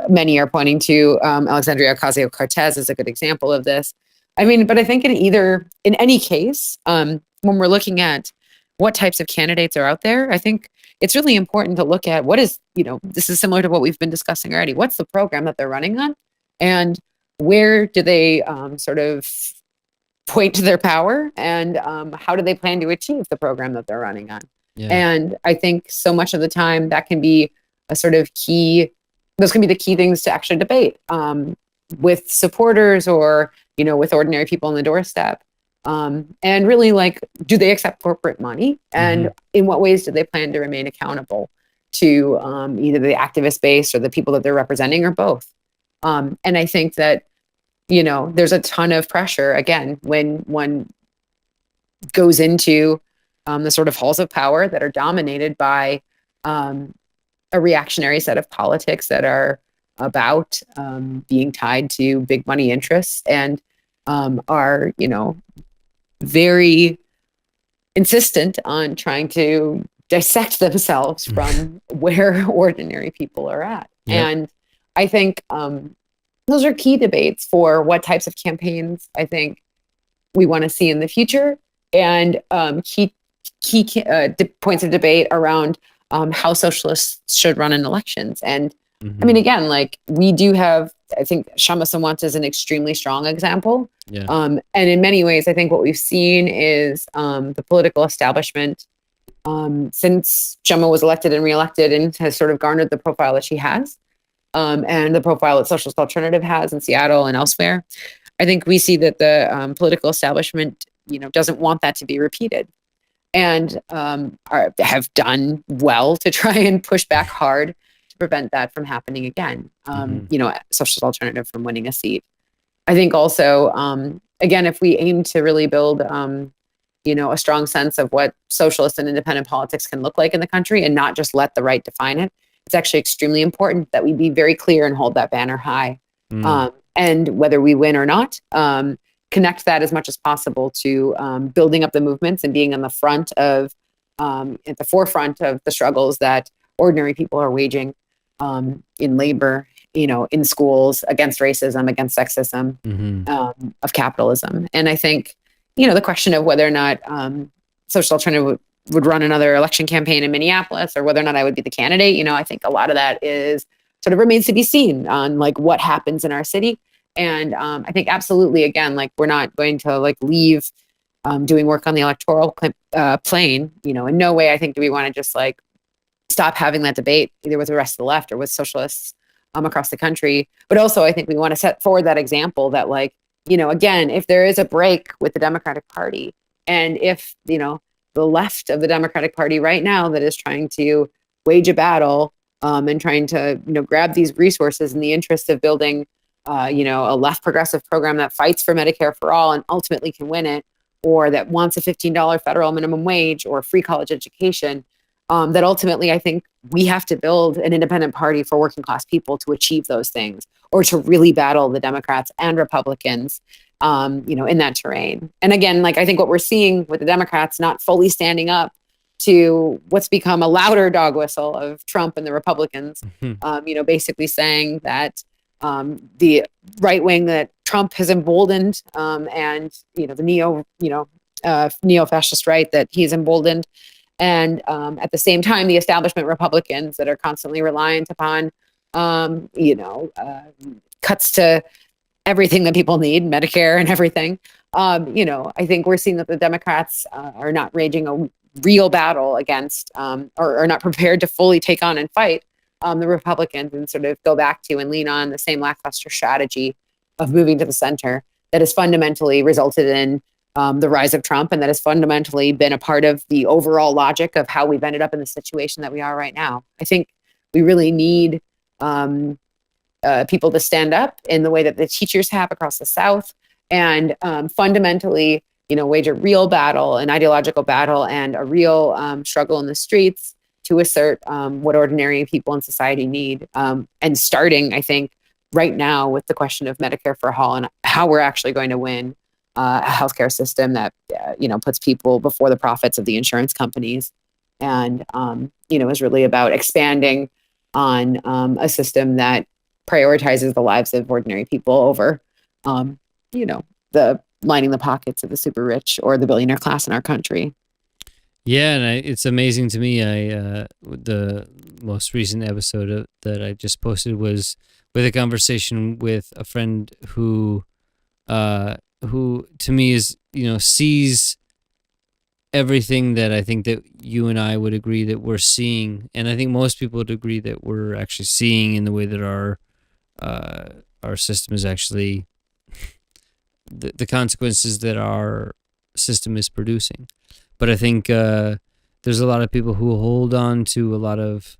many are pointing to Alexandria Ocasio-Cortez as a good example of this. I mean, but I think in any case, when we're looking at what types of candidates are out there, I think it's really important to look at what is, this is similar to what we've been discussing already. What's the program that they're running on? And where do they sort of point to their power? And how do they plan to achieve the program that they're running on? Yeah. And I think so much of the time that can be a sort of those can be the key things to actually debate with supporters or, with ordinary people on the doorstep. And really, like, do they accept corporate money? And in what ways do they plan to remain accountable to either the activist base or the people that they're representing, or both? And I think that, there's a ton of pressure, again, when one goes into the sort of halls of power that are dominated by a reactionary set of politics that are about being tied to big money interests and are, very insistent on trying to dissect themselves from where ordinary people are at. Yep. And I think those are key debates for what types of campaigns I think we want to see in the future, and key points of debate around how socialists should run in elections. And I mean, again, like, we do have, I think Kshama Sawant is an extremely strong example. Yeah. And in many ways, I think what we've seen is the political establishment, since Kshama was elected and reelected and has sort of garnered the profile that she has, and the profile that Socialist Alternative has in Seattle and elsewhere. I think we see that the political establishment, doesn't want that to be repeated, and have done well to try and push back hard to prevent that from happening again. Socialist Alternative from winning a seat. I think also, again, if we aim to really build, a strong sense of what socialist and independent politics can look like in the country, and not just let the right define it, it's actually extremely important that we be very clear and hold that banner high. And whether we win or not, connect that as much as possible to building up the movements and being on the front of, at the forefront of the struggles that ordinary people are waging in labor, in schools, against racism, against sexism, of capitalism. And I think, the question of whether or not Social Alternative would run another election campaign in Minneapolis, or whether or not I would be the candidate, I think a lot of that is sort of remains to be seen on like what happens in our city. And I think absolutely, again, like, we're not going to like leave doing work on the electoral plane. In no way, I think, do we want to just like stop having that debate either with the rest of the left or with socialists across the country. But also, I think we want to set forward that example that, like, again, if there is a break with the Democratic Party, and if, the left of the Democratic Party right now that is trying to wage a battle and trying to, grab these resources in the interest of building, a left progressive program that fights for Medicare for all and ultimately can win it, or that wants a $15 federal minimum wage or free college education, that ultimately I think we have to build an independent party for working class people to achieve those things, or to really battle the Democrats and Republicans, in that terrain. And again, like, I think what we're seeing with the Democrats not fully standing up to what's become a louder dog whistle of Trump and the Republicans, basically saying that the right wing that Trump has emboldened, and the neo-fascist right that he's emboldened, and at the same time the establishment Republicans that are constantly reliant upon cuts to everything that people need, Medicare and everything. I think we're seeing that the Democrats are not raging a real battle against, or are not prepared to fully take on and fight the Republicans, and sort of go back to and lean on the same lackluster strategy of moving to the center that has fundamentally resulted in the rise of Trump, and that has fundamentally been a part of the overall logic of how we've ended up in the situation that we are right now. I think we really need people to stand up in the way that the teachers have across the South, and fundamentally, wage a real battle, an ideological battle, and a real struggle in the streets to assert what ordinary people in society need. And starting, I think, right now with the question of Medicare for all, and how we're actually going to win a healthcare system that, puts people before the profits of the insurance companies, and, is really about expanding on a system that prioritizes the lives of ordinary people over, the lining the pockets of the super rich or the billionaire class in our country. Yeah, and it's amazing to me. The most recent episode that I just posted was with a conversation with a friend who to me is, sees everything that I think that you and I would agree that we're seeing, and I think most people would agree that we're actually seeing in the way that our system is actually the consequences that are system is producing. But I think there's a lot of people who hold on to a lot of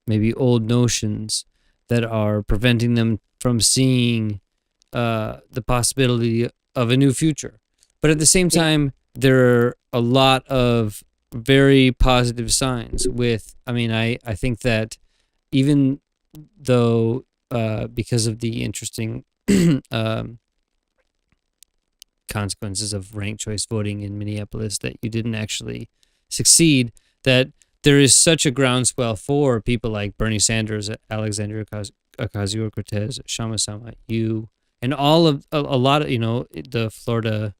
maybe old notions that are preventing them from seeing the possibility of a new future. But at the same time, there are a lot of very positive signs with, I think that even though because of the interesting consequences of ranked choice voting in Minneapolis that you didn't actually succeed, that there is such a groundswell for people like Bernie Sanders, Alexandria Ocasio-Cortez, Shama Sama, you, and all of a lot of, the Florida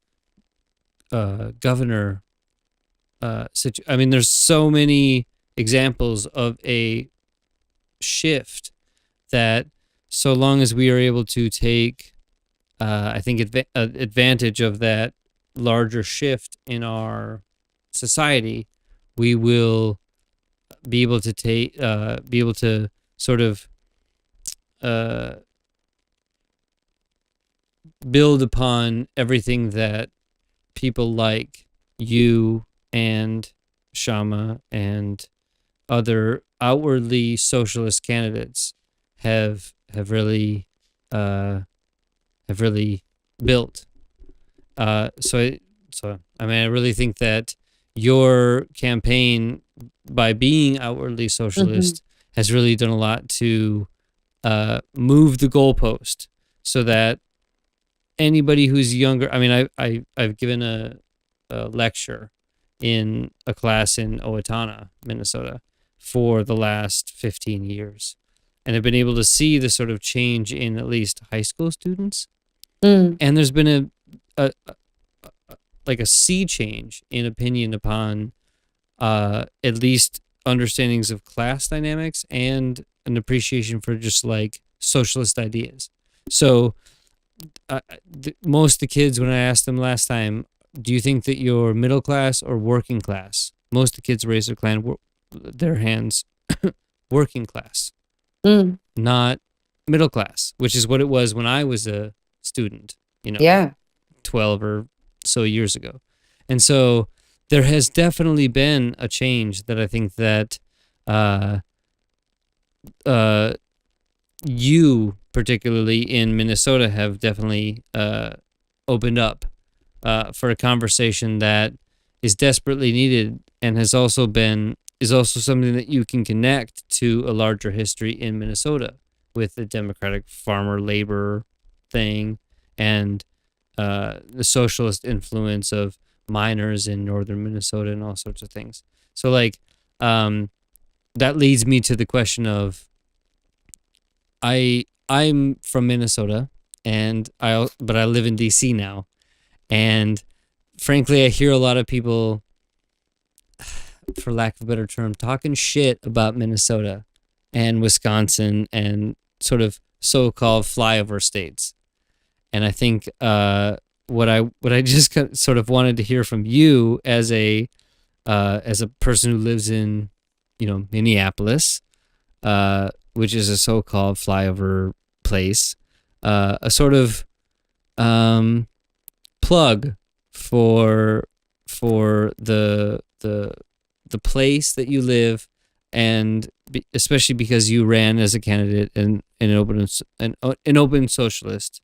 governor. There's so many examples of a shift that so long as we are able to take, I think, advantage of that larger shift in our society, we will be able to sort of build upon everything that people like you and Shama and other outwardly socialist candidates have really built. I really think that your campaign, by being outwardly socialist, has really done a lot to move the goalpost so that anybody who's younger. I've given a lecture in a class in Owatonna, Minnesota, for the last 15 years. And I've been able to see the sort of change in at least high school students. And there's been a sea change in opinion upon at least understandings of class dynamics and an appreciation for just like socialist ideas. So most of the kids, when I asked them last time, do you think that you're middle class or working class? Most of the kids raised their hands working class, not middle class, which is what it was when I was a student, 12 or so years ago. And so there has definitely been a change that I think that you, particularly in Minnesota, have definitely opened up for a conversation that is desperately needed, and is also something that you can connect to a larger history in Minnesota with the democratic farmer labor thing and the socialist influence of miners in northern Minnesota and all sorts of things. So that leads me to the question of, I'm from Minnesota but I live in DC now. And frankly, I hear a lot of people, for lack of a better term, talking shit about Minnesota and Wisconsin and sort of so-called flyover states. And I think what I just sort of wanted to hear from you as a person who lives in Minneapolis, which is a so-called flyover place, a sort of plug for the place that you live, and especially because you ran as a candidate in an open socialist,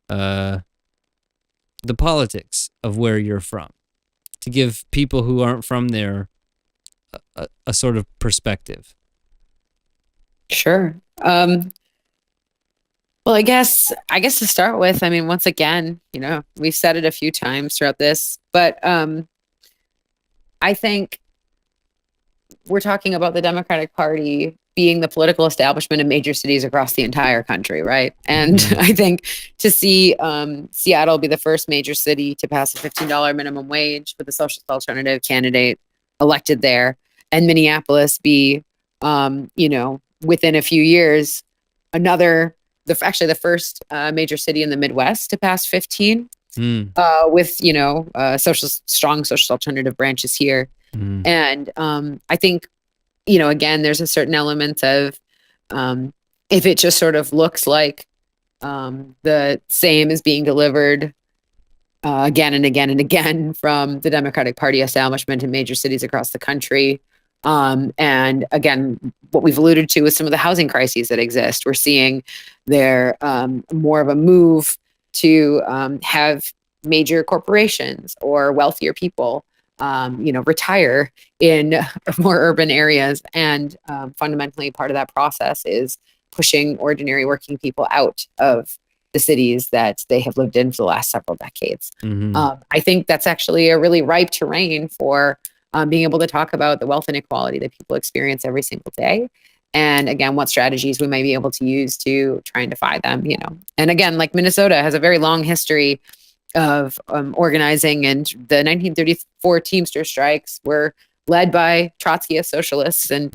the politics of where you're from, to give people who aren't from there a sort of perspective. Sure. Well, I guess to start with, once again, we've said it a few times throughout this, but I think we're talking about the Democratic Party being the political establishment in major cities across the entire country, right? And I think to see Seattle be the first major city to pass a $15 minimum wage with a Socialist Alternative candidate elected there, and Minneapolis be, within a few years, the first major city in the Midwest to pass 15, with strong social alternative branches here. And I think, again, there's a certain element of if it just sort of looks like the same is being delivered again and again and again from the Democratic Party establishment in major cities across the country. And again, what we've alluded to is some of the housing crises that exist. We're seeing there more of a move to have major corporations or wealthier people, retire in more urban areas. And fundamentally, part of that process is pushing ordinary working people out of the cities that they have lived in for the last several decades. I think that's actually a really ripe terrain for being able to talk about the wealth inequality that people experience every single day. And again, what strategies we might be able to use to try and defy them, And again, like Minnesota has a very long history of organizing, and the 1934 Teamster strikes were led by Trotskyist socialists and,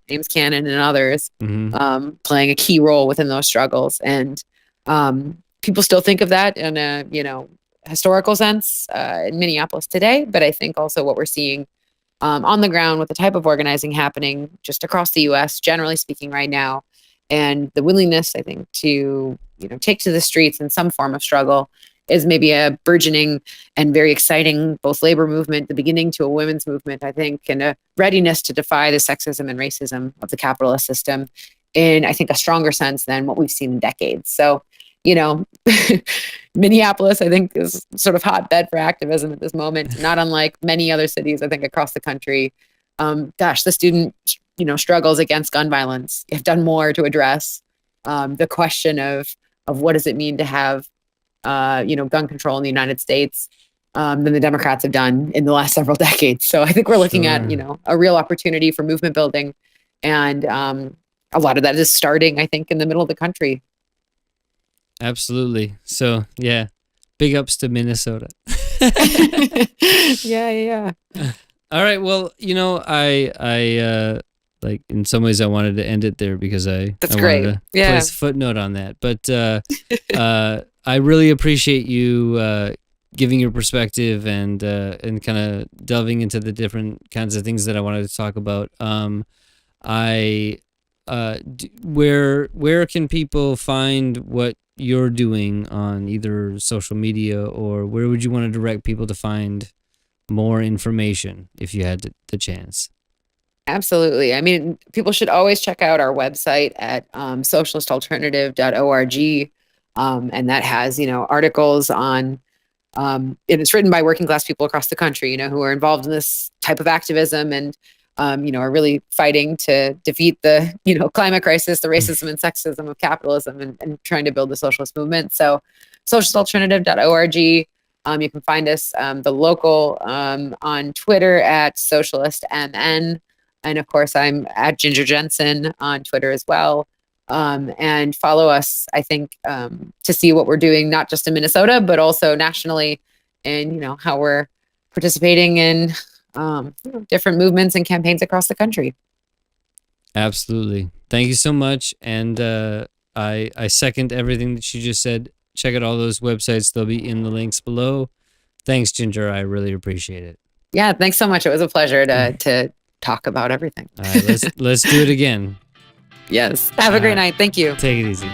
James Cannon and others playing a key role within those struggles. And people still think of that in a, historical sense in Minneapolis today. But I think also what we're seeing on the ground with the type of organizing happening just across the U.S., generally speaking right now, and the willingness, I think, to, take to the streets in some form of struggle is maybe a burgeoning and very exciting both labor movement, the beginning to a women's movement, I think, and a readiness to defy the sexism and racism of the capitalist system in, I think, a stronger sense than what we've seen in decades. So, Minneapolis, I think, is sort of hotbed for activism at this moment, not unlike many other cities, I think, across the country. The student, struggles against gun violence have done more to address the question of what does it mean to have gun control in the United States than the Democrats have done in the last several decades. So I think we're looking at, a real opportunity for movement building. And a lot of that is starting, I think, in the middle of the country. Absolutely. So, yeah, big ups to Minnesota. Yeah. All right. Well, I like in some ways I wanted to end it there because I great. Wanted to place a footnote on that. But I really appreciate you giving your perspective and kind of delving into the different kinds of things that I wanted to talk about. Where can people find what you're doing on either social media, or where would you want to direct people to find more information if you had the chance? Absolutely. I mean, people should always check out our website at socialistalternative.org. And that has, articles on, and it's written by working class people across the country, who are involved in this type of activism and, are really fighting to defeat the, climate crisis, the racism and sexism of capitalism and trying to build the socialist movement. So socialistalternative.org. You can find us, the local, on Twitter at socialistmn. And of course, I'm at Ginger Jentzen on Twitter as well. And follow us, I think, to see what we're doing, not just in Minnesota, but also nationally, and, how we're participating in different movements and campaigns across the country. Absolutely. Thank you so much. And I second everything that you just said. Check out all those websites. They'll be in the links below. Thanks, Ginger. I really appreciate it. Yeah, thanks so much. It was a pleasure to talk about everything. All right, let's do it again. Yes. Have a great night. Thank you. Take it easy.